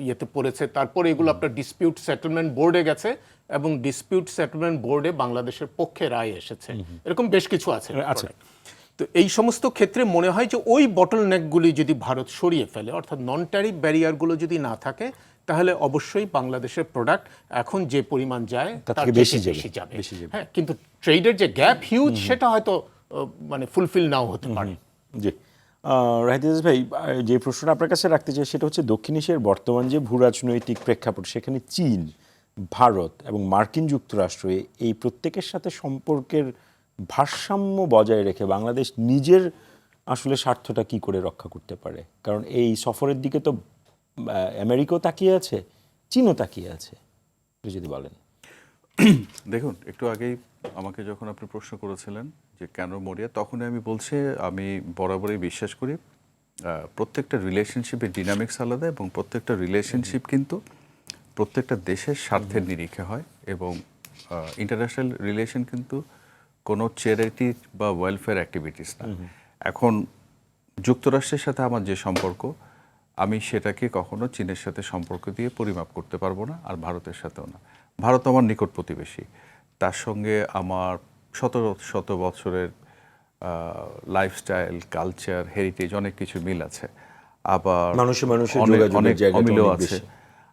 ইয়েতে পড়েছে। তারপরে এগুলো আপনার ডিসপিউট সেটেলমেন্ট বোর্ডে গেছে এবং ডিসপিউট সেটেলমেন্ট বোর্ডে বাংলাদেশের পক্ষে রায় এসেছে। এরকম বেশ কিছু আছে। তো এই সমস্ত ক্ষেত্রে মনে হয় যে ওই বটল নেকগুলি যদি ভারত সরিয়ে ফেলে, অর্থাৎ নন ট্যারিফ ব্যারিয়ারগুলো যদি না থাকে, তাহলে অবশ্যই বাংলাদেশের প্রোডাক্ট এখন যে পরিমাণ যায় তার তার থেকে বেশি বেশি যাবে। যাবে। হ্যাঁ, কিন্তু ট্রেডের যে গ্যাপ হিউজ, সেটা হয়তো মানে ফুলফিল নাও হতে পারে। জি, রাহিদ আজাদ ভাই, যে প্রশ্নটা আপনার কাছে রাখতে চাই সেটা হচ্ছে দক্ষিণ এশিয়ার বর্তমান যে ভূরাজনৈতিক প্রেক্ষাপট, সেখানে চীন, ভারত এবং মার্কিন যুক্তরাষ্ট্র এই প্রত্যেকের সাথে সম্পর্কের ভারসাম্য বজায় রেখে বাংলাদেশ নিজের আসলে স্বার্থটা কি করে রক্ষা করতে পারে? কারণ এই সফরের দিকে তো আমেরিকাও তাকিয়ে আছে, চীনও তাকিয়ে আছে, একটু যদি বলেন। দেখুন, একটু আগেই আমাকে যখন আপনি প্রশ্ন করেছিলেন যে কেন মরিয়া, তখনই আমি বলছি আমি বরাবরই বিশ্বাস করি প্রত্যেকটা রিলেশনশিপের ডিনামিক্স আলাদা, এবং প্রত্যেকটা রিলেশনশিপ কিন্তু প্রত্যেকটা দেশের স্বার্থের নিরিখে হয়, এবং ইন্টারন্যাশনাল রিলেশন কিন্তু কোনো চ্যারিটি বা ওয়েলফেয়ার অ্যাক্টিভিটিস না। এখন যুক্তরাষ্ট্রের সাথে আমার যে সম্পর্ক, আমি সেটাকে কখনো চীনের সাথে সম্পর্ক দিয়ে পরিমাপ করতে পারবো না, আর ভারতের সাথেও না। ভারত আমার নিকট প্রতিবেশী, তার সঙ্গে আমার শত শত বছরের লাইফস্টাইল, কালচার, হেরিটেজ অনেক কিছু মিল আছে, আবার মানুষে মানুষের অনেক যোগাযোগের অনেক জায়গাটা অমিলও অনেক আছে। বেশি।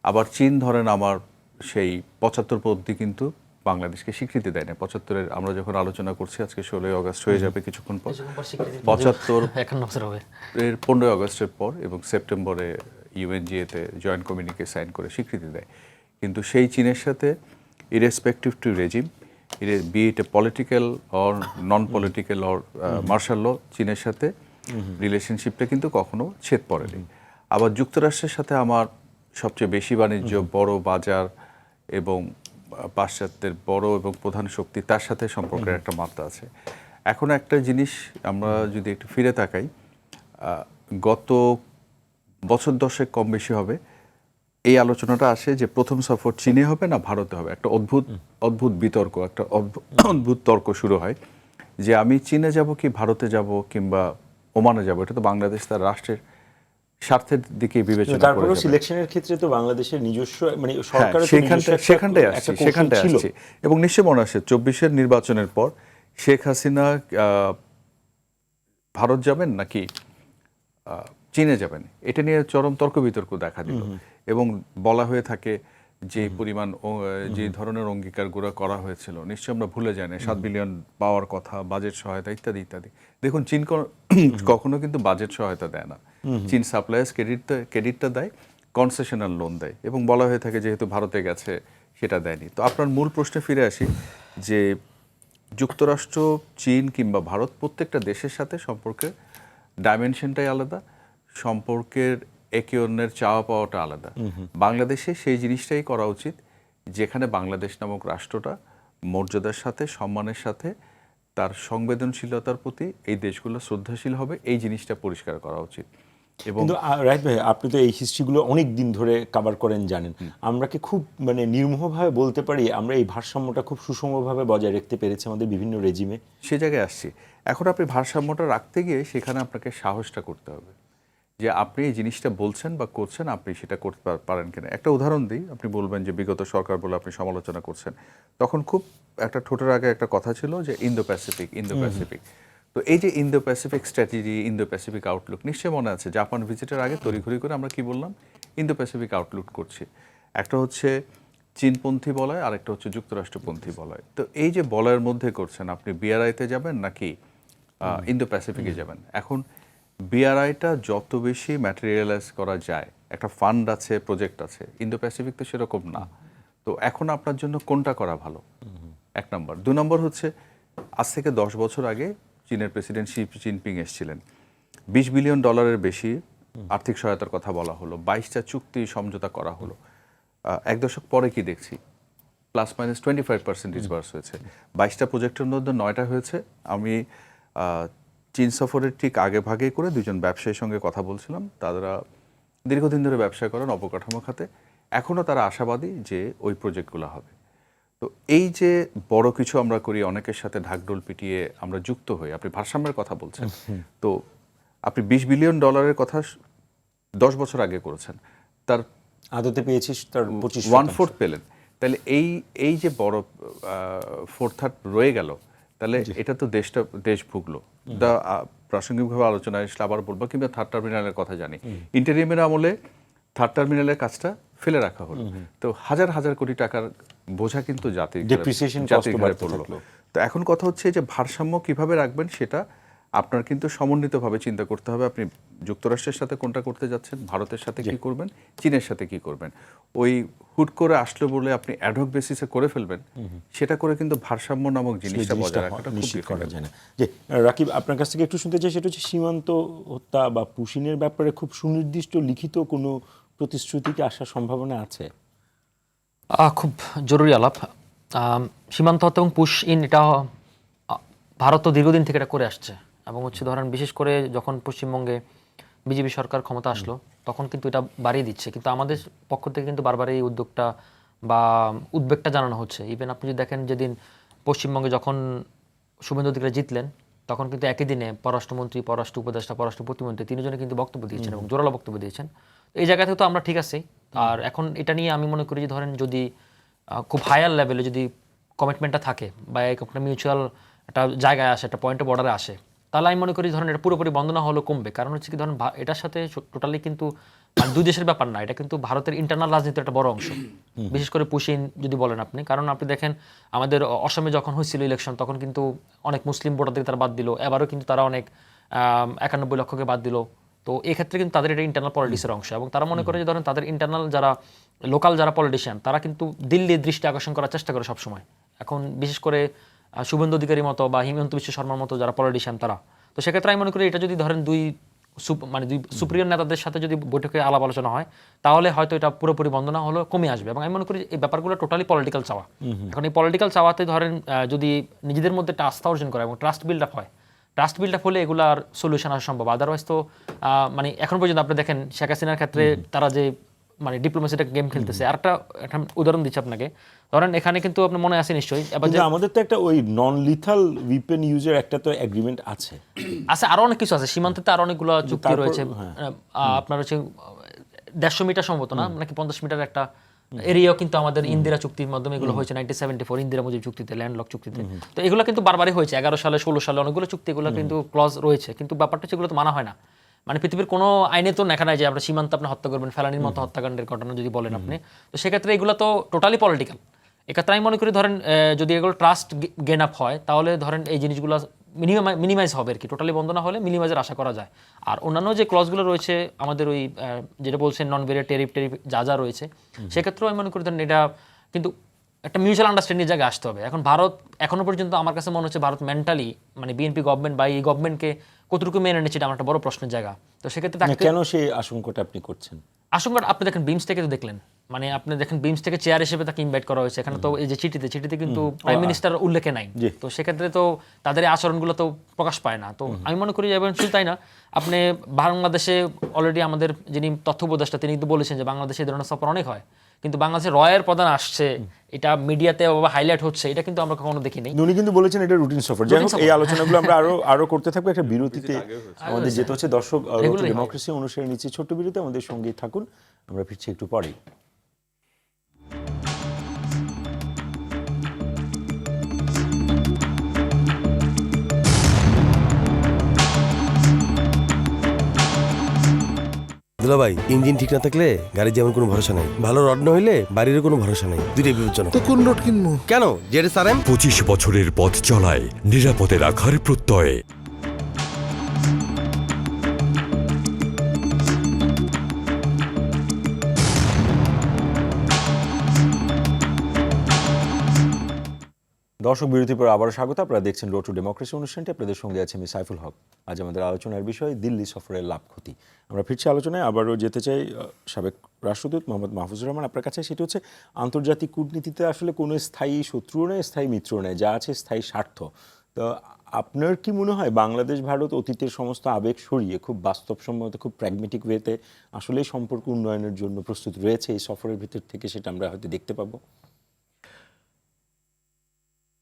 আবার চীন ধরেন আমার সেই 75 অবধি কিন্তু বাংলাদেশকে স্বীকৃতি দেয় না। 75-এর আমরা যখন আলোচনা করছি, আজকে 16 আগস্ট হয়ে যাবে কিছুক্ষণ পর, 75 51 বছর হবে। এর 15 আগস্টের পর এবং সেপ্টেম্বরে ইউএনজিএতে জয়েন্ট কমিউনিকে সাইন করে স্বীকৃতি দেয়। কিন্তু সেই চীনের সাথে irrespective to regime, be it a political or non political or martial law, চীনের সাথে রিলেশনশিপটা কিন্তু কখনো ছেদ পড়েনি। আবার যুক্তরাষ্ট্রের সাথে আমার সবচেয়ে বেশি বাণিজ্য, বড় বাজার এবং পাশ্চাত্যের বড় এবং প্রধান শক্তি, তার সাথে সম্পর্কের একটা মাত্রা আছে। এখন একটা জিনিস আমরা যদি একটু ফিরে তাকাই, গত বছর 10 কম বেশি হবে এই আলোচনাটা আসে যে প্রথম সফর চীনে হবে না ভারতে হবে। একটা অদ্ভুত বিতর্ক, একটা অদ্ভুত তর্ক শুরু হয় যে আমি চীনে যাব কি ভারতে যাব কিংবা ওমানে যাব। এটা তো বাংলাদেশ তার রাষ্ট্রের স্বার্থের দিকে বিবেচনা করে তারপরেও যাবে। সিলেকশনের ক্ষেত্রে তো বাংলাদেশের নিজস্ব, মানে হ্যাঁ, সরকারের তো নিজস্ব সেখানটায় একটা আসছে, কৌশল সেখানটায় ছিল। আসছে। এবং নিশ্চয় মনে আসে 24-এর নির্বাচনের পর শেখ হাসিনা ভারত যাবেন নাকি চীনে যাবেন, এটা নিয়ে চরম তর্ক বিতর্ক দেখা দিল। এবং বলা হয়ে থাকে যে পরিমাণ যে ধরনের অঙ্গীকারগুলো করা হয়েছিল নিশ্চয় আমরা ভুলে যাই না। 7 বিলিয়ন পাওয়ার কথা, বাজেট সহায়তা ইত্যাদি ইত্যাদি। দেখুন, চীন কখনো কিন্তু বাজেট সহায়তা দেয় না। চীন সাপ্লায়ার্স ক্রেডিটটা দেয়, কনসেশনাল লোন দেয়, এবং বলা হয়ে থাকে যেহেতু ভারতে গেছে সেটা দেয়নি। তো আপনার মূল প্রশ্নে ফিরে আসি যে যুক্তরাষ্ট্র, চীন কিংবা ভারত, প্রত্যেকটা দেশের সাথে সম্পর্কের ডাইমেনশনটাই আলাদা, সম্পর্কের একে অন্যের চাওয়া পাওয়াটা আলাদা। বাংলাদেশে সেই জিনিসটাই করা উচিত যেখানে বাংলাদেশ নামক রাষ্ট্রটা মর্যাদার সাথে, সম্মানের সাথে, তার সংবেদনশীলতার প্রতি এই দেশগুলো শ্রদ্ধাশীল হবে, এই জিনিসটা পরিষ্কার করা উচিত। এবং কিন্তু রাইট ভাই, আপনি তো এই হিস্ট্রিগুলো অনেক দিন ধরে কভার করেন, জানেন। আমরা কি খুব মানে নির্মোহভাবে বলতে পারি আমরা এই ভারসাম্যটা খুব সুষমভাবে বজায় রাখতে পেরেছি আমাদের বিভিন্ন রেজিমে? সে জায়গায় আসছি। এখন আপনি ভারসাম্যটা রাখতে গিয়ে সেখানে আপনাকে সাহসটা করতে হবে যে আপনি এই জিনিসটা বলছেন বা করছেন, আপনি সেটা করতে পারেন কিনা। একটা উদাহরণ দিই, আপনি বলবেন যে বিগত সরকার বলে আপনি সমালোচনা করছেন, তখন খুব একটা ঠোঁটের আগে একটা কথা ছিল যে ইন্দো প্যাসিফিক। তো এই যে Indo Pacific strategy, Indo Pacific Outlook, নিশ্চয়ই মনে আছে জাপান ভিজিটের আগে তড়িঘড়ি করে আমরা কি বললাম, ইন্দো প্যাসিফিক আউটলুক করছি। একটা হচ্ছে চীনপন্থী বলয়, আর একটা হচ্ছে যুক্তরাষ্ট্রপন্থী বলয়। তো এই যে বলয়ের মধ্যে করছেন, আপনি বিআরআইতে যাবেন নাকি ইন্দো প্যাসিফিকে যাবেন? এখন বিআরআইটা যত বেশি ম্যাটেরিয়ালাইজ করা যায়, একটা ফান্ড আছে, প্রজেক্ট আছে, ইন্দো প্যাসিফিক তো সেরকম না। তো এখন আপনার জন্য কোনটা করা ভালো? এক নম্বর। 2 নম্বর হচ্ছে, আজ থেকে 10 বছর আগে চীনের প্রেসিডেন্ট শি জিনপিং এসেছিলেন, $20 বিলিয়ন বেশি আর্থিক সহায়তার কথা বলা হলো, 22টা চুক্তি সমঝোতা করা হলো। 1 দশক পরে কি দেখছি? +-25% ডিসবার্স হয়েছে। 22টা প্রজেক্টের মধ্যে 9টা হয়েছে। আমি চীন সফরের ঠিক আগে ভাগে করে 2জন ব্যবসায়ীর সঙ্গে কথা বলছিলাম, তারা দীর্ঘদিন ধরে ব্যবসা করেন অবকাঠামো খাতে, এখনও তারা আশাবাদী যে ওই প্রজেক্টগুলো হবে। তো এই যে বড় কিছু আমরা করি, অনেকের সাথে ঢাকঢোল পিটিয়ে আমরা যুক্ত হই, আপনি ভারসাম্যের কথা বলছেন, তো আপনি $20 বিলিয়ন কথা 10 বছর আগে করেছেন, তার আদতে পেয়েছিস তার 1/4 পেলেন। তাহলে এই যে বড় 4/3 রয়ে গেল, তাহলে এটা তো দেশ ভুগলো। প্রাসঙ্গিকভাবে আলোচনায় আসলে আবার বলবো, কিংবা 3rd টার্মিনালের কথা জানি, ইন্টারিয়ামের আমলে 3rd টার্মিনালের কাজটা ফেলে রাখা হলো। তো হাজার হাজার কোটি টাকার বোঝা কিন্তু জাতির ঘাড়ে পড়লো। তো এখন কথা হচ্ছে যে ভারসাম্য কিভাবে রাখবেন, সেটা আপনার কিন্তু সমন্বিতভাবে চিন্তা করতে হবে। আপনি যুক্তরাষ্ট্রের সাথে কোনটা করতে যাচ্ছেন, ভারতের সাথে কি করবেন, চীনের সাথে কি করবেন। ওই হুট করে আসলো বলে আপনি অ্যাডহক বেসিসে করে ফেলবেন, সেটা করে কিন্তু ভারসাম্য নামক জিনিসটা বজায় রাখাটা নিশ্চিত করা যায় না। যে রাকিব, আপনার কাছ থেকে একটু শুনতে চাই, সেটা হচ্ছে সীমান্ত হত্যা বা পুশিনের ব্যাপারে খুব সুনির্দিষ্ট লিখিত কোনো প্রতিশ্রুতিকে আসার সম্ভাবনা আছে? খুব জরুরি আলাপ। সীমান্ত হত্যা এবং পুশ ইন, এটা ভারত তো দীর্ঘদিন থেকে এটা করে আসছে, এবং হচ্ছে ধরেন বিশেষ করে যখন পশ্চিমবঙ্গে বিজেপি সরকার ক্ষমতা আসলো, তখন কিন্তু এটা বাড়িয়ে দিচ্ছে। কিন্তু আমাদের পক্ষ থেকে কিন্তু বারবার এই উদ্যোগটা বা উদ্বেগটা জানানো হচ্ছে। ইভেন আপনি যদি দেখেন, যেদিন পশ্চিমবঙ্গে যখন শুভেন্দু অধিকারী জিতলেন, তখন কিন্তু একই দিনে পররাষ্ট্রমন্ত্রী, পররাষ্ট্র উপদেষ্টা, পররাষ্ট্র প্রতিমন্ত্রী 3 জনে কিন্তু বক্তব্য দিয়েছেন এবং জোরালো বক্তব্য দিয়েছেন। এই জায়গা থেকে তো আমরা ঠিক আছি। আর এখন এটা নিয়ে আমি মনে করি যে ধরেন যদি খুব হায়ার লেভেলে যদি কমিটমেন্টটা থাকে বা একটা মিউচুয়াল একটা জায়গায় আসে, একটা পয়েন্ট অফ অর্ডারে আসে, তাহলে আমি মনে করি ধরেন এটা পুরোপুরি বন্ধ না হলেও কমবে। কারণ হচ্ছে কি, ধরেন এটার সাথে টোটালি কিন্তু দুই দেশের ব্যাপার না, এটা কিন্তু ভারতের ইন্টারনাল রাজনীতির একটা বড় অংশ, বিশেষ করে পুশিন যদি বলেন আপনি। কারণ আপনি দেখেন, আমাদের অসমে যখন হয়েছিল ইলেকশন, তখন কিন্তু অনেক মুসলিম ভোটারদের তারা বাদ দিল, এবারও কিন্তু তারা অনেক 91 লক্ষকে বাদ দিল। তো এই ক্ষেত্রে কিন্তু তাদের এটা ইন্টারনাল পলিটিক্সের অংশ, এবং তারা মনে করে যে ধরেন তাদের ইন্টারনাল যারা লোকাল যারা পলিটিশিয়ান, তারা কিন্তু দিল্লির দৃষ্টি আকর্ষণ করার চেষ্টা করে সবসময়। এখন বিশেষ করে শুভেন্দু অধিকারীর মতো বা হিমন্ত বিশ্ব শর্মার মতো যারা পলিটিশিয়ান, তারা তো সেক্ষেত্রে আমি মনে করি এটা যদি ধরেন দুই সুপ্রিয় নেতাদের সাথে যদি বৈঠকে আলাপ আলোচনা হয়, তাহলে হয়তো এটা পুরোপুরি বন্ধ না হলেও কমে আসবে। এবং আমি মনে করি এই ব্যাপারগুলো টোটালি পলিটিক্যাল চাওয়া। এখন এই পলিটিক্যাল চাওয়াতে ধরেন যদি নিজেদের মধ্যে একটা আস্থা অর্জন করে এবং ট্রাস্ট বিল্ড আপ হয়, ট্রাস্ট বিল্ড আপ হলে এগুলার সলিউশন আসা সম্ভব। আদারওয়াইজ তো মানে এখন পর্যন্ত আপনি দেখেন শেখ হাসিনার ক্ষেত্রে তারা যে মানে ডিপ্লোমেসিটা গেম খেলতেছে। আর একটা উদাহরণ দিচ্ছি আপনাকে, ধরেন এখানে কিন্তু আপনার মনে আছে নিশ্চয়ই, আমাদের তো একটা ওই নন লিথাল উইপেন ইউজের একটা তো এগ্রিমেন্ট আছে, আরো অনেক কিছু আছে সীমান্তে, আরো অনেকগুলো চুক্তি রয়েছে। আপনার হচ্ছে 150 মিটার সম্ভবত না, নাকি 50 মিটার একটা এরিয়াও কিন্তু আমাদের ইন্দিরা চুক্তির মাধ্যমে এগুলো হয়েছে 1974 ইন্দিরা মুজিব চুক্তিতে, ল্যান্ডলক চুক্তিতে। তো এগুলো কিন্তু বারবারই হয়েছে, 11 সালে 16 সালে অনেকগুলো চুক্তি, এগুলো কিন্তু ক্লজ রয়েছে, কিন্তু ব্যাপারটা সেগুলো তো মানা হয় না। মানে পৃথিবীর কোনো আইনে তো দেখা নাই যে আপনার সীমান্ত আপনি হত্যা করবেন, ফেলানির মতো হত্যাকাণ্ডের ঘটনা যদি বলেন আপনি, তো সেক্ষেত্রে এগুলো তো টোটালি পলিটিক্যাল। এক্ষেত্রে আমি মনে করি ধরেন যদি এগুলো ট্রাস্ট গেন আপ হয়, তাহলে ধরেন এই জিনিসগুলো মিনিমাইজ হবে আর কি, টোটালি বন্ধ না হলে মিনিমাইজের আশা করা যায়। আর অন্যান্য যে ক্লজগুলো রয়েছে আমাদের ওই যেটা বলছেন নন ভেরিয়েট টেরিফ যা রয়েছে, সেক্ষেত্রেও আমি মনে করি ধরেন এটা কিন্তু একটা মিউচুয়াল আন্ডারস্ট্যান্ডিং জায়গায় আসতে হবে। এখন ভারত এখনো পর্যন্ত আমার কাছে মনে হচ্ছে ভারত মেন্টালি মানে বিএনপি গভর্নমেন্ট বা এই গভর্নমেন্টকে কতটুকু মেনে নিচ্ছে, এটা আমার একটা বড় প্রশ্নের জায়গা। তো সেক্ষেত্রে কেন সেই আশঙ্কাটা আপনি করছেন? আশঙ্কাটা আপনি দেখেন বিমস্টেকে তো দেখলেন মানে আপনি দেখেন বিমস থেকে চেয়ার হিসেবে তাকে ইনভাইট করা হয়েছে, এখানে তো এই যে চিঠিতে কিন্তু প্রাইম মিনিস্টার উল্লেখে নাই। জি। তো সেক্ষেত্রে তো তাদের এই আচরণগুলো তো প্রকাশ পায় না। তো আমি মনে করি এবং শুধু তাই না, আপনি বাংলাদেশে অলরেডি আমাদের যিনি তথ্য উপদেষ্টা তিনি কিন্তু বলেছেন যে বাংলাদেশে এই ধরনের সফর অনেক হয়, কিন্তু বাংলাদেশে রয়ের প্রধান আসছে, এটা মিডিয়াতে হাইলাইট হচ্ছে, এটা কিন্তু আমরা কখনো দেখিনি। উনি কিন্তু বলেছেন এটা রুটিন সফর। যাই হোক, এই আলোচনাগুলো আমরা আরো করতে থাকবো। একটা বিরতিতে আমাদের যেতে হচ্ছে। দর্শক, ডেমোক্রেসি অনুসারে নিচ্ছে ছোট্ট বিরতি, আমাদের সঙ্গেই থাকুন, আমরা ফিরছি একটু পরেই। দুলা ভাই, ইঞ্জিন ঠিক না থাকলে গাড়ির যেমন কোনো ভরসা নাই, ভালো রড না হইলে বাড়িরও কোনো ভরসা নাই, দুইটাই বিপজ্জনক। তো কোন রোড কিনবো? কেন জেডে সারেন 25 বছরের পথ চলায় নিরাপদে রাখার প্রত্যয়। দর্শক, বিরতির পর আবারও স্বাগত। আপনারা দেখছেন রোড টু ডেমোক্রেসি অনুষ্ঠানটি। আপনাদের সঙ্গে আছে আমি সাইফুল হক। আজ আমাদের আলোচনার বিষয় দিল্লি সফরের লাভ ক্ষতি। আমরা ফিরছি আলোচনায়। আবারও যেতে চাই সাবেক রাষ্ট্রদূত মোহাম্মদ মাহফুজুর রহমান আপনার কাছে। সেটি হচ্ছে, আন্তর্জাতিক কূটনীতিতে আসলে কোনো স্থায়ী শত্রুও নেই, স্থায়ী মিত্রও নেই, যা আছে স্থায়ী স্বার্থ। তো আপনার কি মনে হয় বাংলাদেশ ভারত অতীতের সমস্ত আবেগ সরিয়ে খুব বাস্তবসম্মত, খুব প্র্যাগমেটিক ওয়েতে আসলেই সম্পর্ক উন্নয়নের জন্য প্রস্তুত রয়েছে এই সফরের ভিতর থেকে? সেটা আমরা হয়তো দেখতে পাবো।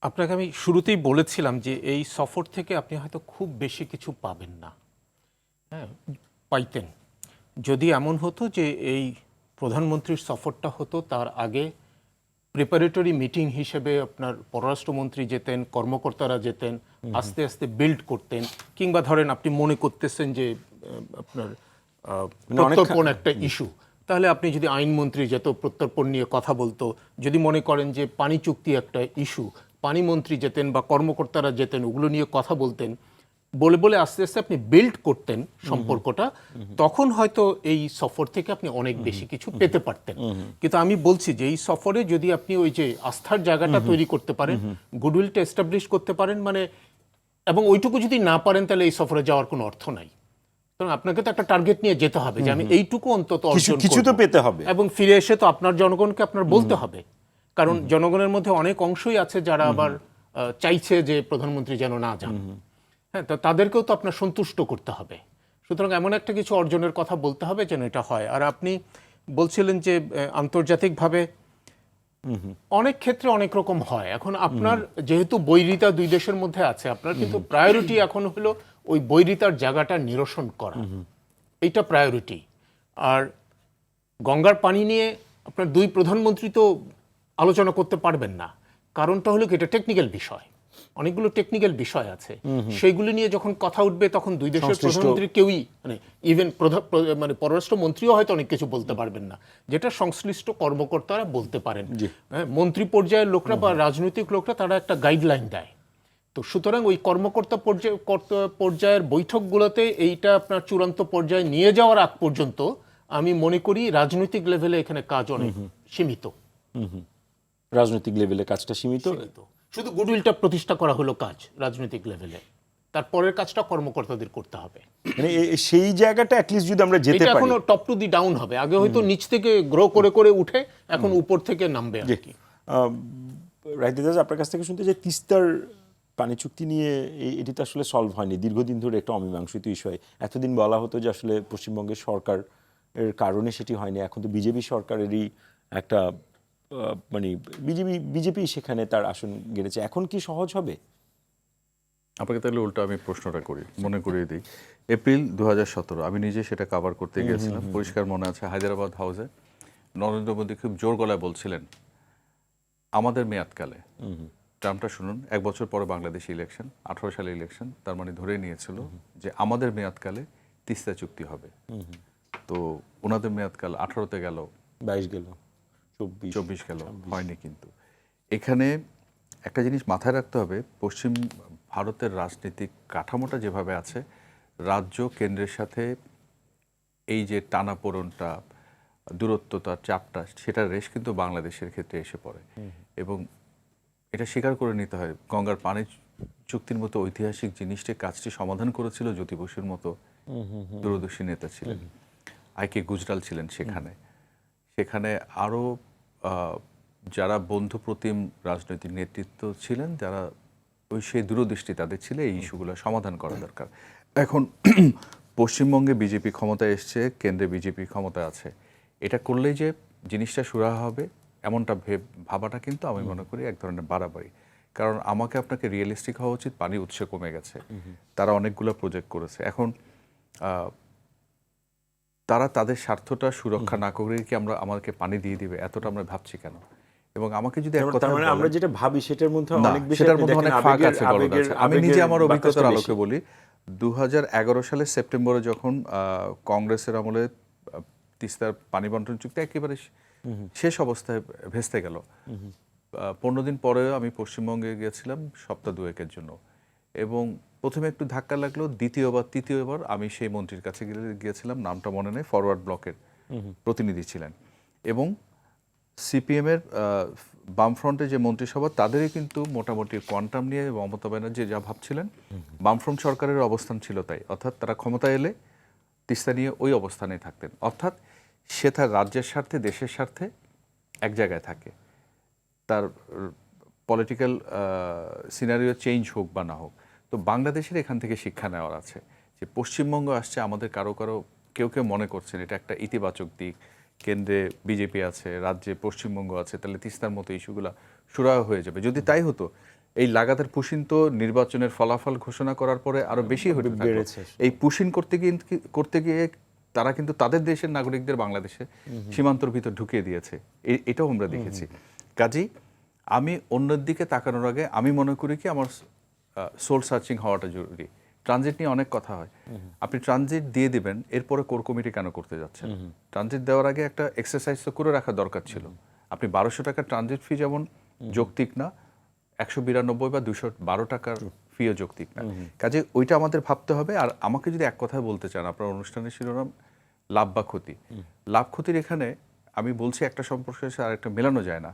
আপনাকে আমি শুরুতেই বলেছিলাম যে এই সফর থেকে আপনি হয়তো খুব বেশি কিছু পাবেন না। হ্যাঁ, পাইতেন যদি এমন হতো যে এই প্রধানমন্ত্রীর সফরটা হতো তার আগে প্রিপারেটরি মিটিং হিসেবে আপনার পররাষ্ট্রমন্ত্রী যেতেন, কর্মকর্তারা যেতেন, আস্তে আস্তে বিল্ড করতেন, কিংবা ধরেন আপনি মনে করতেছেন যে আপনার প্রত্যর্পণ একটা ইস্যু, তাহলে আপনি যদি আইনমন্ত্রী যেত, প্রত্যর্পণ নিয়ে কথা বলতো। যদি মনে করেন যে পানি চুক্তি একটা ইস্যু, পানিমন্ত্রী যেতেন বা কর্মকর্তারা যেতেন, ওগুলো নিয়ে কথা বলতেন, বলে বলে আস্তে আস্তে আপনি বিল্ড করতেন সম্পর্কটা। তখন হয়তো এই সফর থেকে আপনি অনেক বেশি কিছু পেতে পারতেন। কিন্তু আমি বলছি যে এই সফরে যদি আপনি ওই যে আস্থার জায়গাটা তৈরি করতে পারেন, গুডউইলটা এস্টাবলিশ করতে পারেন, মানে এবং ওইটুকু যদি না পারেন তাহলে এই সফরে যাওয়ার কোনো অর্থ নাই। কারণ আপনাকে তো একটা টার্গেট নিয়ে যেতে হবে যে আমি এইটুকু অন্তত অর্জন কিছু তো করব। পেতে হবে। এবং ফিরে এসে তো আপনার জনগণকে আপনার বলতে হবে, কারণ জনগণের মধ্যে অনেক অংশই আছে যারা আবার চাইছে যে প্রধানমন্ত্রী যেন না যান। হ্যাঁ, তো তাদেরকেও তো আপনার সন্তুষ্ট করতে হবে। সুতরাং এমন একটা কিছু অর্জনের কথা বলতে হবে যেন এটা হয়। আর আপনি বলছিলেন যে আন্তর্জাতিকভাবে অনেক ক্ষেত্রে অনেক রকম হয়। এখন আপনার যেহেতু বৈরিতা দুই দেশের মধ্যে আছে, আপনার কিন্তু প্রায়োরিটি এখন হলো ওই বৈরিতার জায়গাটা নিরসন করা, এইটা প্রায়োরিটি। আর গঙ্গার পানি নিয়ে আপনার দুই প্রধানমন্ত্রী তো আলোচনা করতে পারবেন না। কারণটা হলো কি, এটা টেকনিক্যাল বিষয়, অনেকগুলো টেকনিক্যাল বিষয় আছে। সেইগুলো নিয়ে যখন কথা উঠবে তখন দুই দেশের প্রধানমন্ত্রী কেউই, মানে ইভেন মানে পররাষ্ট্রমন্ত্রীও হয়তো অনেক কিছু বলতে পারবেন না, যেটা সংশ্লিষ্ট কর্মকর্তারা বলতে পারেন। হ্যাঁ, মন্ত্রী পর্যায়ের লোকরা বা রাজনৈতিক লোকরা তারা একটা গাইডলাইন দেয়। তো সুতরাং ওই কর্মকর্তা পর্যায়ের বৈঠকগুলোতে এইটা আপনার চূড়ান্ত পর্যায়ে নিয়ে যাওয়ার আগ পর্যন্ত আমি মনে করি রাজনৈতিক লেভেলে এখানে কাজ অনেক সীমিত। রাজনৈতিক লেভেলে কাজটা সীমিত। শুধু গুডউইলটা প্রতিষ্ঠা করা হলো কাজ রাজনৈতিক লেভেলে, তারপরের কাজটা কর্মকর্তাদের করতে হবে। মানে সেই জায়গাটা অ্যাটলিস্ট যদি আমরা যেতে এটা পারি। এখনো টপ টু দি ডাউন হবে। আগে হয়তো নিচ থেকে গ্রো করে করে উঠে, এখন উপর থেকে নামবে আর কি। রাইদিদাস, আপনার কাছ থেকে শুনতে যে তিস্তার পানি চুক্তি নিয়ে এটি তো আসলে সলভ হয়নি, দীর্ঘদিন ধরে একটা অমীমাংসিত বিষয়। এতদিন বলা হতো যে আসলে পশ্চিমবঙ্গের সরকার এর কারণে সেটি হয়নি। এখন তো বিজেপি সরকারেরই একটা মানে বিজেপি সেখানে তার আসন গেড়েছে। এখন কি সহজ হবে? আপনাকে তাহলে উল্টো আমি প্রশ্নটা করি, মনে করিয়ে দিই। এপ্রিল 2017 আমি নিজে সেটা কভার করতে গিয়েছিলাম। পরিষ্কার মনে আছে, হায়দ্রাবাদ হাউসে নরেন্দ্র মোদী খুব জোর গলায় বলছিলেন, আমাদের মেয়াদকালে, টার্মটা শুনুন, 1 বছর পরে বাংলাদেশ ইলেকশন, 18 সালে ইলেকশন, তার মানে ধরে নিয়েছিল যে আমাদের মেয়াদকালে তিস্তা চুক্তি হবে। তো ওনাদের মেয়াদকাল 18-তে গেল, 22 গেল, 24 গেল, হয়নি। কিন্তু এখানে একটা জিনিস মাথায় রাখতে হবে, পশ্চিম ভারতের রাজনৈতিক কাঠামোটা যেভাবে আছে, রাজ্য কেন্দ্রের সাথে এই যে টানাপোড়নটা, দূরত্বতা, চাপটা, সেটার রেশ কিন্তু বাংলাদেশের ক্ষেত্রে এসে পড়ে। এবং এটা স্বীকার করে নিতে হয়, গঙ্গার পানি চুক্তির মতো ঐতিহাসিক জিনিসটি, কাজটি সমাধান করেছিল জ্যোতি বসুর মতো দূরদর্শী নেতা ছিলেন, আই কে গুজরাল ছিলেন সেখানে। সেখানে আরও যারা বন্ধুপ্রতিম রাজনৈতিক নেতৃত্ব ছিলেন, যারা সেই দূরদৃষ্টি তাদের ছিল, এই ইস্যুগুলো সমাধান করা দরকার। এখন পশ্চিমবঙ্গে বিজেপি ক্ষমতায় এসছে, কেন্দ্রে বিজেপি ক্ষমতা আছে, এটা করলেই যে জিনিসটা সুরাহা হবে এমনটা ভাবাটা কিন্তু আমি মনে করি এক ধরনের বাড়াবাড়ি। কারণ আমাকে আপনাকে রিয়েলিস্টিক হওয়া উচিত। পানির উৎস কমে গেছে, তারা অনেকগুলো প্রজেক্ট করেছে, এখন তারা তাদের স্বার্থটা সুরক্ষা না করে কি আমাকে পানি দিয়ে দিবে, এতটা আমরা ভাবছি কেন? এবং আমাকে যদি এক কথা তার মানে আমরা যেটা ভাবি সেটার মধ্যে না, অনেক বেশি সেটার মধ্যে আপনি অনেক দেখেন ফাঁক আছে, গলদ আছে। আমি নিজে আমার অভিজ্ঞতার বাতাসটা আলোকে বেশি। বলি, 2011 সালের সেপ্টেম্বরে যখন কংগ্রেসের আমলে তিস্তার পানি বন্টন চুক্তি একেবারে শেষ অবস্থায় ভেস্তে গেল, 15 দিন পরে আমি পশ্চিমবঙ্গে গিয়েছিলাম সপ্তাহ দুয়েকের জন্য, এবং প্রথমে একটু ধাক্কা লাগলো, দ্বিতীয়বার তৃতীয়বার আমি সেই মন্ত্রীর কাছে গিয়েছিলাম, নামটা মনে নেই, ফরওয়ার্ড ব্লকের প্রতিনিধি ছিলেন, এবং সিপিএমের বামফ্রন্টে যে মন্ত্রিসভা তাদেরই কিন্তু মোটামুটি কোয়ান্টাম নিয়ে মমতা ব্যানার্জি যা ভাবছিলেন, বামফ্রন্ট সরকারের অবস্থান ছিল তাই, অর্থাৎ তারা ক্ষমতা এলে তিস্তা নিয়ে ওই অবস্থানে থাকতেন, অর্থাৎ সে তার রাজ্যের স্বার্থে, দেশের স্বার্থে এক জায়গায় থাকে, তার পলিটিক্যাল সিনারিও চেঞ্জ হোক বা না হোক। তো বাংলাদেশের এখান থেকে শিক্ষা নেওয়ার আছে যে পশ্চিমবঙ্গ আসছে, আমাদের কারো কেউ কেউ মনে করছেন এটা একটা ইতিবাচক দিক, কেন্দ্রে বিজেপি আছে, রাজ্যে পশ্চিমবঙ্গ আছে, তাহলে তিস্তার মতো ইস্যুগুলো সুরাহা হয়ে যাবে। যদি তাই হতো, এই লাগাতার পুশিন তো নির্বাচনের ফলাফল ঘোষণা করার পরে আরো বেশি হতে থাকবে। এই পুশিন করতে গিয়ে তারা কিন্তু তাদের দেশের নাগরিকদের বাংলাদেশে সীমান্তর ভিতর ঢুকিয়ে দিয়েছে, এটাও আমরা দেখেছি। কাজেই আমি অন্যের দিকে তাকানোর আগে আমি মনে করি কি আমার সোল সার্চিং হওয়াটা জরুরি। ট্রানজিট নিয়ে অনেক কথা হয়, আপনি ট্রানজিট দিয়ে দিবেন, এরপরে কোর কমিটি কেন করতে যাচ্ছেন? ট্রানজিট দেওয়ার আগে একটা এক্সারসাইজ তো করে রাখা দরকার ছিল। আপনি 1200 টাকার ট্রানজিট ফি যেমন যৌক্তিক না, 192 বা 212 টাকার ফিও যৌক্তিক না। কাজে ওইটা আমাদের ভাবতে হবে। আর আমাকে যদি এক কথায় বলতে চান, আপনার অনুষ্ঠানের শিরোনাম লাভ বা ক্ষতি, লাভ ক্ষতির এখানে আমি বলছি একটা সম্পর্কের সাথে আরেকটা মেলানো যায় না।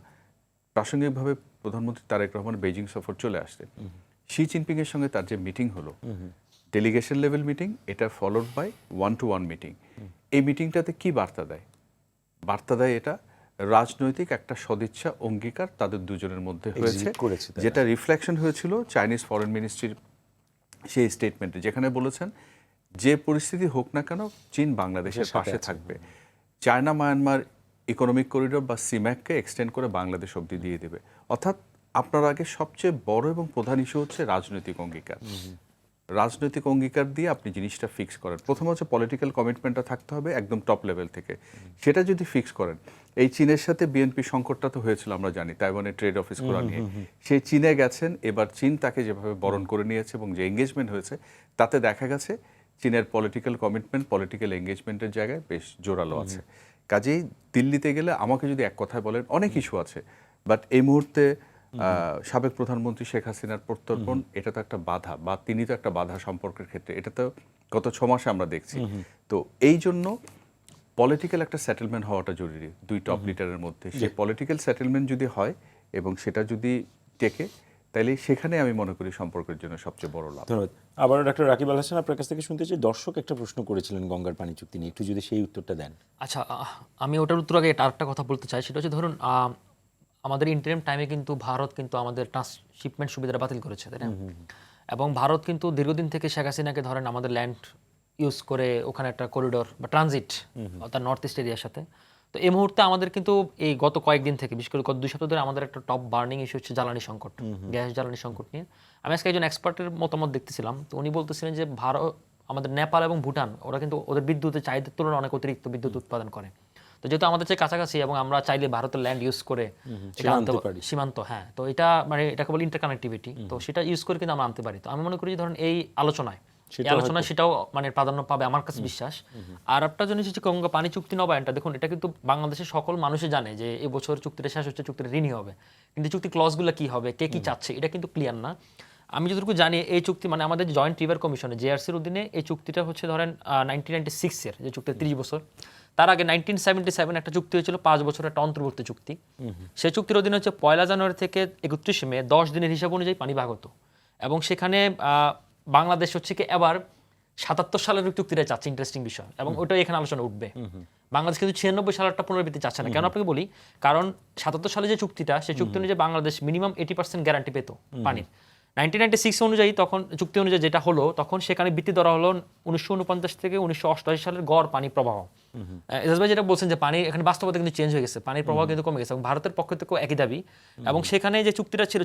প্রাসঙ্গিকভাবে প্রধানমন্ত্রী তারেক রহমান বেজিং সফর চলে আসতেন, শি জিনপিং এর সঙ্গে তার যে মিটিং হলো, ডেলিগেশন লেভেল মিটিং, এটা ফলোড বাই 1-to-1 মিটিং। এই মিটিংটাতে কি বার্তা দেয়? বার্তা দেয় এটা রাজনৈতিক একটা সদিচ্ছা অঙ্গীকার তাদের দুজনের মধ্যে হয়েছে, যেটা রিফ্লেকশন হয়েছিল চাইনিজ ফরেন মিনিস্ট্রির সেই স্টেটমেন্টে, যেখানে বলেছেন যে পরিস্থিতি হোক না কেন চীন বাংলাদেশের পাশে থাকবে, চায়না মায়ানমার ইকোনমিক করিডোর বা সিম্যাককে এক্সটেন্ড করে বাংলাদেশ অবধি দিয়ে দেবে। অর্থাৎ আপনার আগে সবচেয়ে বড় এবং প্রধান ইস্যু হচ্ছে রাজনৈতিক অঙ্গীকার। রাজনৈতিক অঙ্গীকার দিয়ে আপনি জিনিসটা ফিক্স করেন। প্রথম হচ্ছে পলিটিক্যাল কমিটমেন্টটা থাকতে হবে একদম টপ লেভেল থেকে, সেটা যদি ফিক্স করেন। এই চীনের সাথে বিএনপি সংকটটা তো হয়েছিল আমরা জানি, তাইওয়ানে ট্রেড অফিস করা নিয়ে, সেই চীনে গেছেন, এবার চীন তাকে যেভাবে বরণ করে নিয়েছে এবং যে এঙ্গেজমেন্ট হয়েছে তাতে দেখা গেছে চীনের পলিটিক্যাল কমিটমেন্ট, পলিটিক্যাল এঙ্গেজমেন্টের জায়গায় বেশ জোরালো আছে। কাজেই দিল্লিতে গেলে আমাকে যদি এক কথায় বলেন, অনেক ইস্যু আছে, বাট এই মুহূর্তে সাবেক প্রধানমন্ত্রী শেখ হাসিনার প্রত্যর্পণ, এটা তো একটা বাধা, বা তিনি তো একটা বাধা সম্পর্কের ক্ষেত্রে, এটা তো গত 6 মাসে আমরা দেখছি। তো এই জন্য পলিটিক্যাল একটা সেটেলমেন্ট হওয়াটা জরুরি দুই টপ লিডারের মধ্যে। সেই পলিটিক্যাল সেটেলমেন্ট যদি হয় এবং সেটা যদি টেকে, তাইলে সেখানে আমি মনে করি সম্পর্কের জন্য সবচেয়ে বড় লাভ। ধন্যবাদ। আবার ডক্টর রাকিব আল হাসান, আপনার কাছ থেকে শুনতে চাই, দর্শক একটা প্রশ্ন করেছিলেন গঙ্গার পানি চুক্তি নিয়ে, একটু যদি সেই উত্তরটা দেন। আচ্ছা, আমি ওটার উত্তর আগে আরেকটা কথা বলতে চাই, সেটা হচ্ছে ধরুন আমাদের ইন্টারিম টাইমে কিন্তু ভারত কিন্তু আমাদের ট্রান্সশিপমেন্ট সুবিধাটা বাতিল করেছে, তাই না? এবং ভারত কিন্তু দীর্ঘদিন থেকে শেখ হাসিনাকে ধরেন আমাদের ল্যান্ড ইউজ করে ওখানে একটা করিডোর বা ট্রানজিট অর্থাৎ নর্থ ইস্ট এরিয়ার সাথে। তো এই মুহূর্তে আমাদের কিন্তু এই গত কয়েকদিন থেকে, বিশেষ করে গত 2 সপ্তাহ ধরে আমাদের একটা টপ বার্নিং ইস্যু হচ্ছে জ্বালানি সংকট, গ্যাস জ্বালানি সংকট নিয়ে। আমি আজকে একজন এক্সপার্টের মতামত দেখতেছিলাম, তো উনি বলতেছিলেন যে আমাদের নেপাল এবং ভুটান, ওরা কিন্তু ওদের বিদ্যুতের চাহিদার তুলনায় অনেক অতিরিক্ত বিদ্যুৎ উৎপাদন করে। তো যেহেতু আমাদের চেয়ে কাছাকাছি এবং আমরা চাইলে ভারতের ল্যান্ড ইউজ করে এটা আনতে পারি, সীমান্ত, হ্যাঁ, তো এটা মানে এটাকে বলে ইন্টারকানেক্টিভিটি, তো সেটা ইউজ করে কিন্তু আমরা আনতে পারি। তো আমি মনে করি ধরুন এই আলোচনায় সেটাও মানে প্রাধান্য পাবে আমার কাছে বিশ্বাস। আর একটা জিনিস হচ্ছে গঙ্গা পানি চুক্তি নবায়নটা, দেখুন এটা কিন্তু বাংলাদেশের সকল মানুষই জানে যে এই বছর চুক্তিটা শেষ হচ্ছে, চুক্তিটা রিনিউ হবে, কিন্তু চুক্তি ক্লজগুলো কি হবে, কে কি চাচ্ছে, এটা কিন্তু ক্লিয়ার না। আমি যতটুকু জানি এই চুক্তি মানে আমাদের জয়েন্ট রিভার কমিশনে জেআরসির অধীনে এই চুক্তিটা হচ্ছে ধরেন 1996 এর যে চুক্তি 30 বছর, তার আগে 1977 একটা চুক্তি হয়েছিল 5 বছরের একটা অন্তর্বর্তী চুক্তি। সেই চুক্তির অধীনে হচ্ছে 1 জানুয়ারি থেকে 31 মে 10 দিনের হিসাব অনুযায়ী পানি ভাগ হতো, এবং সেখানে বাংলাদেশ হচ্ছে কি এবার 77 সালের চুক্তিটা চাচ্ছে, ইন্টারেস্টিং বিষয়, এবং ওটাই এখানে আলোচনা উঠবে। বাংলাদেশ কিন্তু 96 সালেরটা পুনরাবৃত্তি চাচ্ছে না। কেন আপনাকে বলি, কারণ 77 সালে যে চুক্তিটা, সেই চুক্তি অনুযায়ী বাংলাদেশ মিনিমাম 80% গ্যারান্টি পেত পানির। 1996 অনুযায়ী, তখন চুক্তি অনুযায়ী যেটা হলো, তখন সেখানে বৃত্তি ধরা হলো 1949 থেকে 1988 সালের গড় পানি প্রবাহ। এজাজ ভাই যেটা বলছেন যে পানি এখানে বাস্তবতা কিন্তু চেঞ্জ হয়ে গেছে, পানির প্রবাহ কিন্তু কমে গেছে, এবং ভারতের পক্ষ থেকেও একই দাবি। এবং সেখানে যে চুক্তিটা ছিল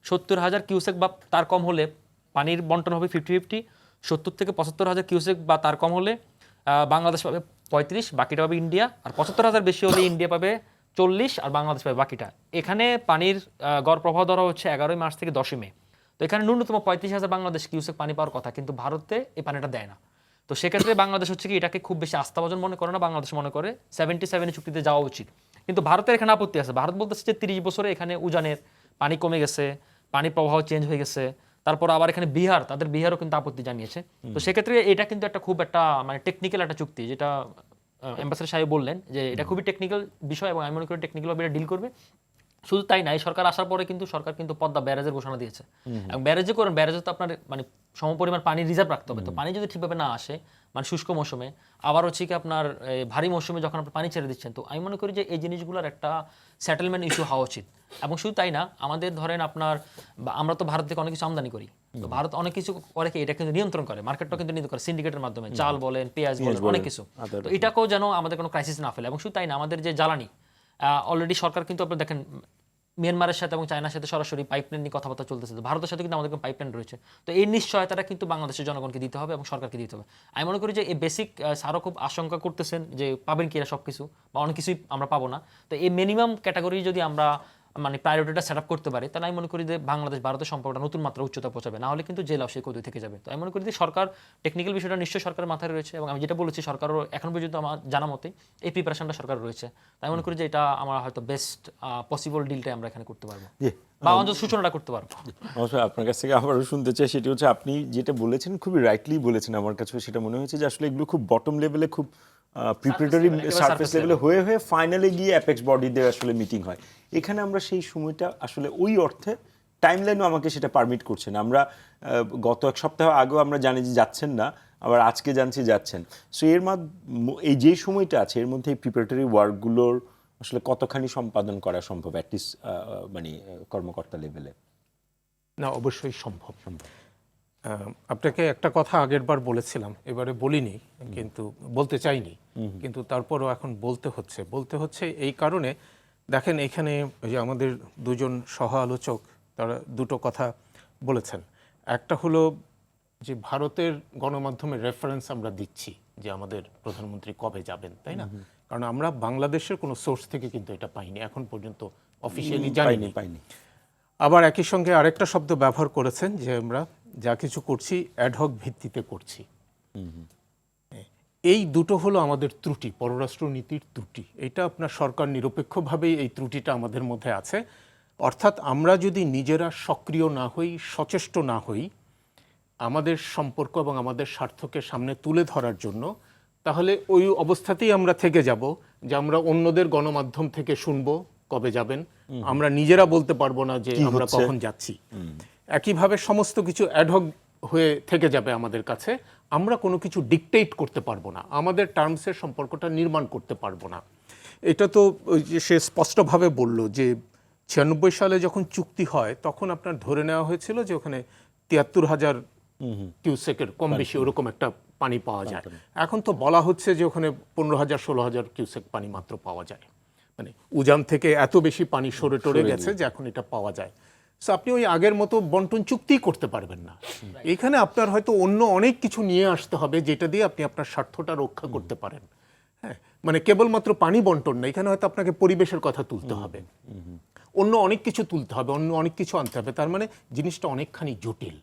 70,000 কিউসেক বা তার কম হলে পানির বন্টন হবে 50-50, 70 থেকে 75,000 কিউসেক বা তার কম হলে বাংলাদেশ পাবে 35, বাকিটা পাবে ইন্ডিয়া, আর 75,000 বেশি হলে ইন্ডিয়া পাবে 40 আর বাংলাদেশ পাবে বাকিটা। এখানে পানির গড় প্রবাহ ধরা হচ্ছে 11 মার্চ থেকে 10 মে। তো এখানে ন্যূনতম 35,000 বাংলাদেশ কিউসেক পানি পাওয়ার কথা, কিন্তু ভারতে এই পানিটা দেয় না। তো সেক্ষেত্রে বাংলাদেশ হচ্ছে কি এটাকে খুব বেশি আস্থাভাজন মনে করে না, বাংলাদেশ মনে করে 77 চুক্তিতে যাওয়া উচিত। কিন্তু ভারতের এখানে আপত্তি আছে। ভারত বলতেছে যে 30 বছরে এখানে উজানের পানি কমে গেছে, পানি প্রবাহ চেঞ্জ হয়ে গেছে। তারপর আবার এখানে বিহার, তাদের বিহারও কিন্তু আপত্তি জানিয়েছে। তো সেক্ষেত্রে এটা কিন্তু একটা খুব একটা মানে টেকনিক্যাল একটা চুক্তি, যেটা অ্যাম্বাসেডর সাহেব বললেন যে এটা খুবই টেকনিক্যাল বিষয়, এবং আমি মনে করি টেকনিক্যালভাবে এটা ডিল করবে। শুধু তাই না, এই সরকার আসার পরে কিন্তু সরকার কিন্তু পদ্মা ব্যারেজের ঘোষণা দিয়েছে, এবং ব্যারেজে করেন, ব্যারেজে তো আপনার মানে সমপরিমাণ পানি রিজার্ভ রাখতে হবে। তো পানি যদি ঠিকভাবে না আসে, মানে শুষ্ক মৌসুমে, আবার হচ্ছে কি আপনার ভারী মৌসুমে যখন আপনি পানি ছেড়ে দিচ্ছেন, তো আমি মনে করি যে এই জিনিসগুলোর একটা সেটেলমেন্ট ইস্যু হওয়া উচিত। এবং শুধু তাই না, আমাদের ধরেন আপনার আমরা তো ভারত থেকে অনেক কিছু আমদানি করি, তো ভারত অনেক কিছু করে কি এটা কিন্তু নিয়ন্ত্রণ করে, মার্কেটটা কিন্তু নিয়ন্ত্রণ করে সিন্ডিকেটের মাধ্যমে, চাল বলেন, পেঁয়াজ বলেন, অনেক কিছু। তো এটাকেও যেন আমাদের কোনো ক্রাইসিস না ফেলে। এবং শুধু তাই না, আমাদের যে জ্বালানি অলরেডি সরকার কিন্তু আপনি দেখেন মিয়ানমারের সাথে এবং চায়নার সাথে সরাসরি পাইপলাইন নিয়ে কথাবার্তা চলতেছে, তো ভারতের সাথে কিন্তু আমাদের পাইপলাইন রয়েছে। তো এই নিশ্চয়তাটা কিন্তু বাংলাদেশের জনগণকে দিতে হবে এবং সরকারকে দিতে হবে। আমি মনে করি যে এই বেসিক স্যারও খুব আশঙ্কা করতেছেন যে পাবেন কি এরা সব কিছু, বা অনেক কিছুই আমরা পাবো না। তো এই মিনিমাম ক্যাটাগরি যদি আমরা মানে প্রায়োরিটিটা সেট আপ করতে পারি, তাহলে আমি মনে করি যে বাংলাদেশ ভারতের সম্পর্কটা নতুন মাত্রা উচ্চতা পৌঁছাবে, না হলে কিন্তু জেলাও সেই কদুই থেকে যাবে। তো আমি মনে করি যে সরকার টেকনিক্যাল বিষয়টা নিশ্চয়ই সরকারের মাথায় রয়েছে, এবং আমি যেটা বলেছি সরকারও এখন পর্যন্ত আমার জানা মতে এই প্রিপারেশনটা সরকার রয়েছে। তাই মনে করি যে এটা আমরা হয়তো বেস্ট পসিবল ডিলটাই আমরা এখানে করতে পারবো, বা অন্তত সূচনাটা করতে পারবো। অবশ্যই আপনার কাছ থেকে আবারও শুনতে চাই, সেটি হচ্ছে আপনি যেটা বলেছেন খুবই রাইটলি বলেছেন। আমার কাছে সেটা মনে হয়েছে যে আসলে এগুলো খুব বটম লেভেলে, খুব প্রিপারেটরি সারফেস লেভেলে হয়ে ফাইনালে গিয়ে অ্যাপেক্স বডিতে আসলে মিটিং হয়। এখানে আমরা সেই সময়টা আসলে ওই অর্থে টাইমলাইনও আমাকে সেটা পারমিট করছে না। আমরা গত এক সপ্তাহ আগেও আমরা জানি যে যাচ্ছেন না, আবার আজকে জানছি যাচ্ছেন। সো এর এই যে সময়টা আছে, এর মধ্যে এই প্রিপারেটরি ওয়ার্কগুলোর আসলে কতখানি সম্পাদন করা সম্ভব অ্যাটলিস্ট মানে কর্মকর্তা লেভেলে? না, অবশ্যই সম্ভব। আপনাকে একটা কথা আগের বার বলেছিলাম, এবারে বলিনি, কিন্তু বলতে চাইনি, কিন্তু তারপরও এখন বলতে হচ্ছে এই কারণে। দেখেন, এখানে যে আমাদের দুজন সহ আলোচক তারা দুটো কথা বলেছেন। একটা হলো যে ভারতের গণমাধ্যমের রেফারেন্স আমরা দিচ্ছি যে আমাদের প্রধানমন্ত্রী কবে যাবেন, তাই না? কারণ আমরা বাংলাদেশের কোনো সোর্স থেকে কিন্তু এটা পাইনি, এখন পর্যন্ত অফিসিয়ালি পাইনি। আবার একই সঙ্গে আরেকটা শব্দ ব্যবহার করেছেন যে আমরা যা কিছু করছি অ্যাডহক ভিত্তিতে করছি। এই দুটো হলো আমাদের ত্রুটি, পররাষ্ট্র নীতির ত্রুটি। এটা আপনার সরকার নিরপেক্ষভাবেই এই ত্রুটিটা আমাদের মধ্যে আছে। অর্থাৎ আমরা যদি নিজেরা সক্রিয় না হই, সচেষ্ট না হই আমাদের সম্পর্ক এবং আমাদের স্বার্থকে সামনে তুলে ধরার জন্য, তাহলে ওই অবস্থাতেই আমরা থেকে যাব যে আমরা অন্যদের গণমাধ্যম থেকে শুনবো কবে যাবেন, আমরা নিজেরা বলতে পারবো না যে আমরা কখন যাচ্ছি। একইভাবে সমস্ত কিছু অ্যাডহক হয়ে থেকে যাবে আমাদের কাছে, আমরা কোনো কিছু ডিকটেট করতে পারবো না, আমাদের টার্মসের সম্পর্কটা নির্মাণ করতে পারবো না। এটা তো সে স্পষ্টভাবে বলল যে 96 সালে যখন চুক্তি হয় তখন আপনার ধরে নেওয়া হয়েছিল যে ওখানে 73,000 কিউসেকের কম বেশি ওরকম একটা পানি পাওয়া যায়। এখন তো বলা হচ্ছে যে ওখানে 15,000-16,000 কিউসেক পানি মাত্র পাওয়া যায়। মানে উজান থেকে এত বেশি পানি সরে টরে গেছে যে এখন এটা পাওয়া যায়। সো আপনি ওই আগের মতো বন্টন চুক্তি করতে পারবেন না। এখানে আপনার হয়তো অন্য অনেক কিছু নিয়ে আসতে হবে যেটা দিয়ে আপনি আপনার স্বার্থটা রক্ষা করতে পারেন। হ্যাঁ, মানে কেবলমাত্র পানি বন্টন না, এখানে হয়তো আপনাকে পরিবেশের কথা তুলতে হবে, অন্য অনেক কিছু তুলতে হবে, অন্য অনেক কিছু আনতে হবে। তার মানে জিনিসটা অনেকখানি জটিল।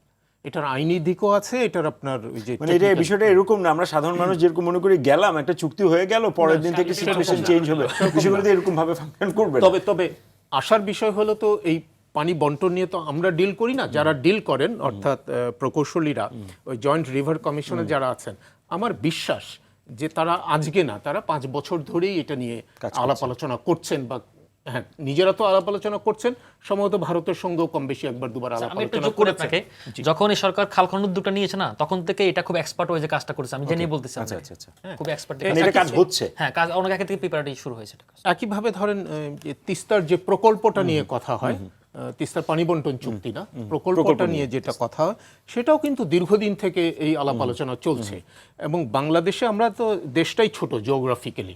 এটার আইনি দিকও আছে, এটার আপনার ওই যে মানে এটা বিষয়টা এরকম না আমরা সাধারণ মানুষ যেরকম মনে করি গেলাম একটা চুক্তি হয়ে গেল, পরের দিন থেকে সিচুয়েশন চেঞ্জ হবে, বিষয়গুলো তো এরকম ভাবে ফাংশন করবে না। তবে আসার বিষয় হলো তো এই পানি বন্টন নিয়ে তো আমরা ডিল করি না, যারা ডিল করেন অর্থাৎ প্রকৌশলীরা, ওই জয়েন্ট রিভার কমিশনে যারা আছেন, আমার বিশ্বাস যে তারা আজকে না, তারা 5 বছর ধরেই এটা নিয়ে আলাপ আলোচনা করছেন বা হ্যাঁ, নিজেরা তো আলাপ আলোচনা করছেন, সম্ভবত ভারতের সঙ্গেও কম বেশি একবার দুবার আলাপ আমি একটু আলোচনা যোগ করে করেছেন। আপনাকে, যখন এই সরকার খাল খনন উদ্যোগটা নিয়েছে না, তখন থেকে এটা খুব এক্সপার্ট হয়ে যে কাজটা করেছে, আমি জেনে বলতেছি আচ্ছা আপনাকে। আচ্ছা আচ্ছা হ্যাঁ, খুব এক্সপার্ট। মানে এটা কাজ হচ্ছে। হ্যাঁ, কাজ অনেক আগে থেকে প্রিপারেটরি শুরু হয়েছে এটা কাজ। একইভাবে ধরেন যে তিস্তার যে প্রকল্পটা নিয়ে কথা হয়, তিস্তার পানি বন্টন চুক্তি না, প্রকল্পটা নিয়ে যেটা কথা হয়, সেটাও কিন্তু দীর্ঘদিন থেকে এই আলাপ আলোচনা চলছে। এবং বাংলাদেশে আমরা তো দেশটাই ছোট জিওগ্রাফিক্যালি,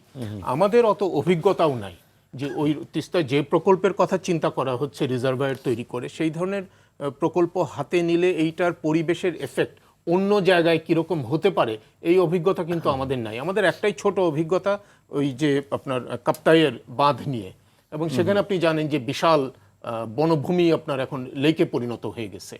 আমাদের অত অভিজ্ঞতাও নাই যে ওই তিস্তায় যে প্রকল্পের কথা চিন্তা করা হচ্ছে রিজার্ভায়ার তৈরি করে, সেই ধরনের প্রকল্প হাতে নিলে এইটার পরিবেশের এফেক্ট অন্য জায়গায় কিরকম হতে পারে এই অভিজ্ঞতা কিন্তু আমাদের নাই। আমাদের একটাই ছোট অভিজ্ঞতা ওই যে আপনার কাপ্তাইয়ের বাঁধ নিয়ে, এবং সেখানে আপনি জানেন যে বিশাল বনভূমি আপনার এখন লেকে পরিণত হয়ে গেছে।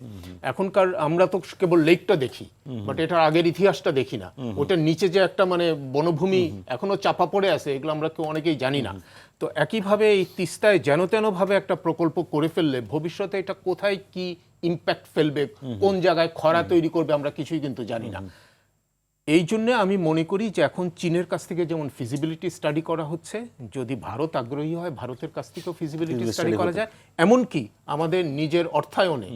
এখনকার আমরা তো কেবল লেকটা দেখি, বাট এটার আগের ইতিহাসটা দেখি না। ওটার নিচে যে একটা মানে বনভূমি এখনো চাপা পড়ে আছে, এগুলো আমরা কেউ অনেকেই জানি না। তো একইভাবে এই তিস্তায় যেন তেন ভাবে একটা প্রকল্প করে ফেললে ভবিষ্যতে এটা কোথায় কি ইম্প্যাক্ট ফেলবে, কোন জায়গায় খরা তৈরি করবে, আমরা কিছুই কিন্তু জানি না। এই জন্য আমি মনে করি যে এখন চীনের কাছ থেকে যেমন ফিজিবিলিটি স্টাডি করা হচ্ছে, যদি ভারত আগ্রহী হয় ভারতের কাছ থেকেও ফিজিবিলিটি স্টাডি করা যায়। এমনকি আমাদের নিজের অর্থায়নে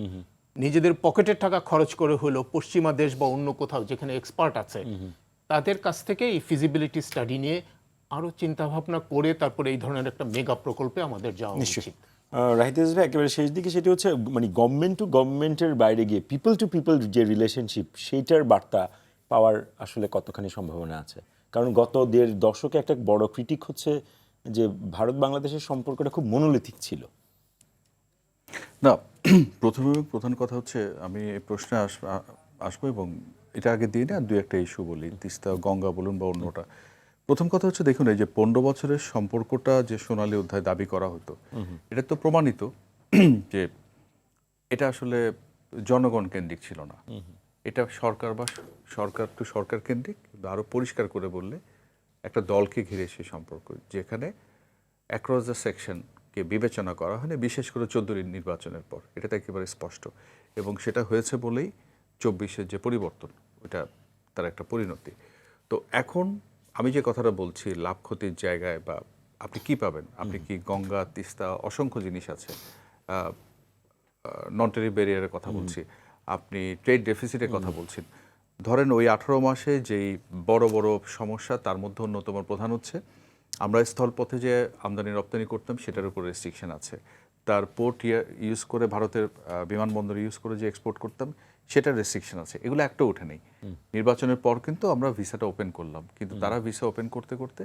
নিজেদের পকেটের টাকা খরচ করে হলো পশ্চিমা দেশ বা অন্য কোথাও যেখানে এক্সপার্ট আছে তাদের কাছ থেকে এই ফিজিবিলিটি স্টাডি নিয়ে আরো চিন্তা ভাবনা করে তারপরে এই ধরনের একটা মেগা প্রকল্পে আমাদের যাওয়া উচিত। রাহিত ভাই, একেবারে শেষ দিকে সেটি হচ্ছে মানে গভর্নমেন্ট টু গভর্নমেন্টের বাইরে গিয়ে পিপল টু পিপল যে রিলেশনশিপ, সেইটার বার্তা পাওয়ার আসলে কতখানি সম্ভাবনা আছে? কারণ গত 1.5 দশকে একটা বড় ক্রিটিক হচ্ছে যে ভারত বাংলাদেশের সম্পর্কটা খুব মনোলিথিক ছিল। না, প্রথমে প্রধান কথা হচ্ছে আমি এই প্রশ্নে আসবো এবং এটা আগে দিয়ে না দুই একটা ইস্যু বলি, তিস্তা গঙ্গা বলুন বা অন্যটা। প্রথম কথা হচ্ছে দেখুন, এই যে 15 বছরের সম্পর্কটা যে সোনালী অধ্যায় দাবি করা হতো, এটা তো প্রমাণিত যে এটা আসলে জনগণ কেন্দ্রিক ছিল না। এটা সরকার বা সরকার টু সরকার কেন্দ্রিক, আরো পরিষ্কার করে বললে একটা দলকে ঘিরে সেই সম্পর্ক, যেখানে অ্যাক্রস দ্য সেকশনকে বিবেচনা করা হয়নি, বিশেষ করে 14 নির্বাচনের পর। এটা তো একেবারে স্পষ্ট, এবং সেটা হয়েছে বলেই 24-এর যে পরিবর্তন, ওটা তার একটা পরিণতি। তো এখন আমি যে কথাটা বলছি লাভ ক্ষতির জায়গায়, বা আপনি কি পাবেন, আপনি কি গঙ্গা তিস্তা অসংখ্য জিনিস আছে, নন টেরিফ ব্যারিয়ারের কথা বলছি, আপনি ট্রেড ডেফিসিটের কথা বলছেন। ধরেন ওই 18 মাসে যেই বড় বড় সমস্যা, তার মধ্যে অন্যতম প্রধান হচ্ছে আমরা স্থলপথে যে আমদানি রপ্তানি করতাম সেটার উপর রেস্ট্রিকশন আছে। তার পোর্ট ইউজ করে, ভারতের বিমানবন্দর ইউজ করে যে এক্সপোর্ট করতাম সেটার রেস্ট্রিকশন আছে। এগুলো একটাও ওঠে নেই। নির্বাচনের পর কিন্তু আমরা ভিসাটা ওপেন করলাম, কিন্তু তারা ভিসা ওপেন করতে করতে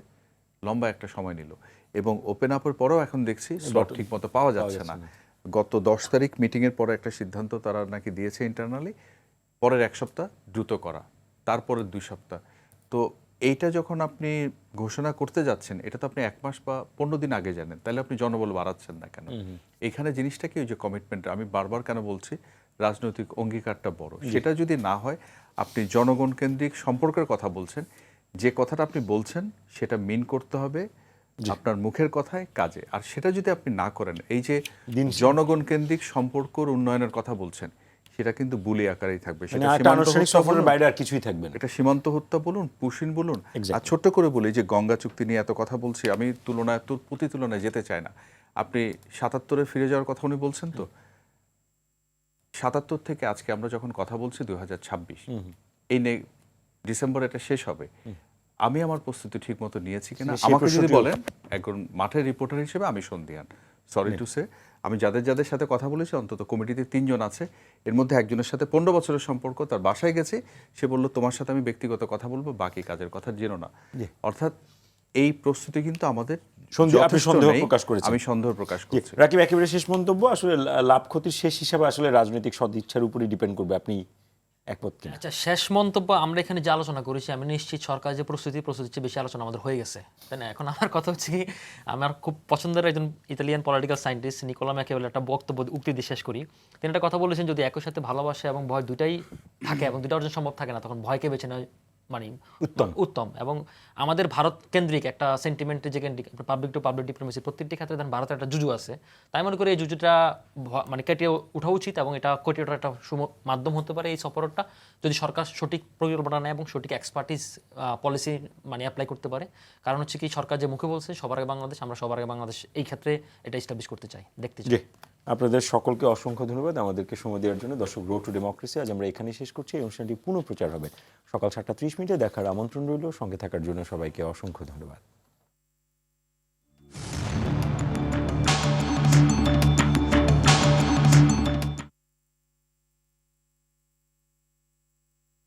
লম্বা একটা সময় নিল, এবং ওপেন আপের পরেও এখন দেখছি স্লট ঠিক মতো পাওয়া যাচ্ছে না। গত 10 তারিখ মিটিংয়ের পরে একটা সিদ্ধান্ত তারা নাকি দিয়েছে ইন্টারনালি, পরের 1 সপ্তাহ দ্রুত করা, তারপরের 2 সপ্তাহ। তো এইটা যখন আপনি ঘোষণা করতে যাচ্ছেন, এটা তো আপনি 1 মাস বা 15 দিন আগে জানেন, তাহলে আপনি জনবল বাড়াচ্ছেন না কেন? এখানে জিনিসটা কি, ওই যে কমিটমেন্ট, আমি বারবার কেন বলছি রাজনৈতিক অঙ্গীকারটা বড়, সেটা যদি না হয়, আপনি জনগণ কেন্দ্রিক সম্পর্কের কথা বলছেন, যে কথাটা আপনি বলছেন সেটা মিন করতে হবে আপনার মুখের কথায় কাজে। আর সেটা যদি আপনি না করেন, এই যে জনগণ কেন্দ্রিক সম্পর্কর উন্নয়নের কথা বলছেন, সেটা কিন্তু বুলি আকারেই থাকবে। সেটা আনুষ্ঠানিক সফরের বাইরে আর কিছুই থাকবে না। এটা সীমান্ত হত্যা বলুন, পুশিন বলুন। আর ছোট্ট করে বলি, যে গঙ্গা চুক্তি নিয়ে এত কথা বলছি, আমি তুলনায় যেতে চাই না। আপনি 77-এ ফিরে যাওয়ার কথা উনি বলছেন, তো 77 থেকে আজকে আমরা যখন কথা বলছি 2026, এই ডিসেম্বরে এটা শেষ হবে। আমি আমার প্রস্তুতি ঠিক মতো নিয়েছি কিনা আমাকে যদি বলেন, একজন মাঠের রিপোর্টার হিসেবে আমি সন্দিহান, সরি টু সে। আমি যাদের সাথে কথা বলেছি, অন্তত কমিটিতে 3 জন আছে, এর মধ্যে একজনের সাথে 15 বছরের সম্পর্ক, তার বাসায় গেছে, সে বলল তোমার সাথে আমি ব্যক্তিগত কথা বলবো, বাকি কাজের কথা জেনো না। অর্থাৎ এই প্রস্তুতি কিন্তু আমাদের আমি সন্দেহ প্রকাশ করছি। রাকিব, একেবারে শেষ মন্তব্য, আসলে লাভ ক্ষতির শেষ হিসাবে আসলে রাজনৈতিক সদিচ্ছার উপরই ডিপেন্ড করবে, আপনি একমত কিনা? আচ্ছা, শেষ মন্তব্য, আমরা এখানে যে আলোচনা করেছি, আমি নিশ্চিত সরকার যে প্রস্তুতির চেয়ে বেশি আলোচনা আমাদের হয়ে গেছে, তাই না? এখন আমার কথা হচ্ছে কি, আমার খুব পছন্দের একজন Italian political scientist Niccolo Machiavelli একটা বক্তব্য উক্তি দিয়ে শেষ করি। তিনি একটা কথা বলেছেন, যদি একই সাথে ভালোবাসা এবং ভয় দুটাই থাকে এবং দুটা অর্জন সম্ভব থাকে না, তখন ভয়কে বেছে নেওয়া মানে উত্তম। উত্তম এবং আমাদের ভারত কেন্দ্রিক একটা সেন্টিমেন্টের যে পাবলিক টু পাবলিক ডিপ্লোমেসি প্রত্যেকটি ক্ষেত্রে ধরেন ভারতের একটা জুজু আছে, তাই মনে করি এই জুজুটা মানে কেটে ওঠা উচিত এবং এটা কেটে ওঠার একটা মাধ্যম হতে পারে এই সফরটা, যদি সরকার সঠিক পরিকল্পনা নেয় এবং সঠিক এক্সপার্টিস পলিসি মানে অ্যাপ্লাই করতে পারে। কারণ হচ্ছে কি সরকার যে মুখে বলছে সবার আগে বাংলাদেশ, আমরা সবার আগে বাংলাদেশ এই ক্ষেত্রে এটা এস্টাবলিশ করতে চাই, দেখতে চাই। জি, আপনাদের সকলকে অসংখ্য ধন্যবাদ আমাদেরকে সময় দেওয়ার জন্য। দর্শক, রোড টু ডেমোক্রেসি আজ আমরা এখানেই শেষ করছি। এই অনুষ্ঠানটি পুনঃ প্রচার হবে সকাল 7:30 দেখার আমন্ত্রণ রইল। সঙ্গে থাকার জন্য সবাইকে অসংখ্য ধন্যবাদ।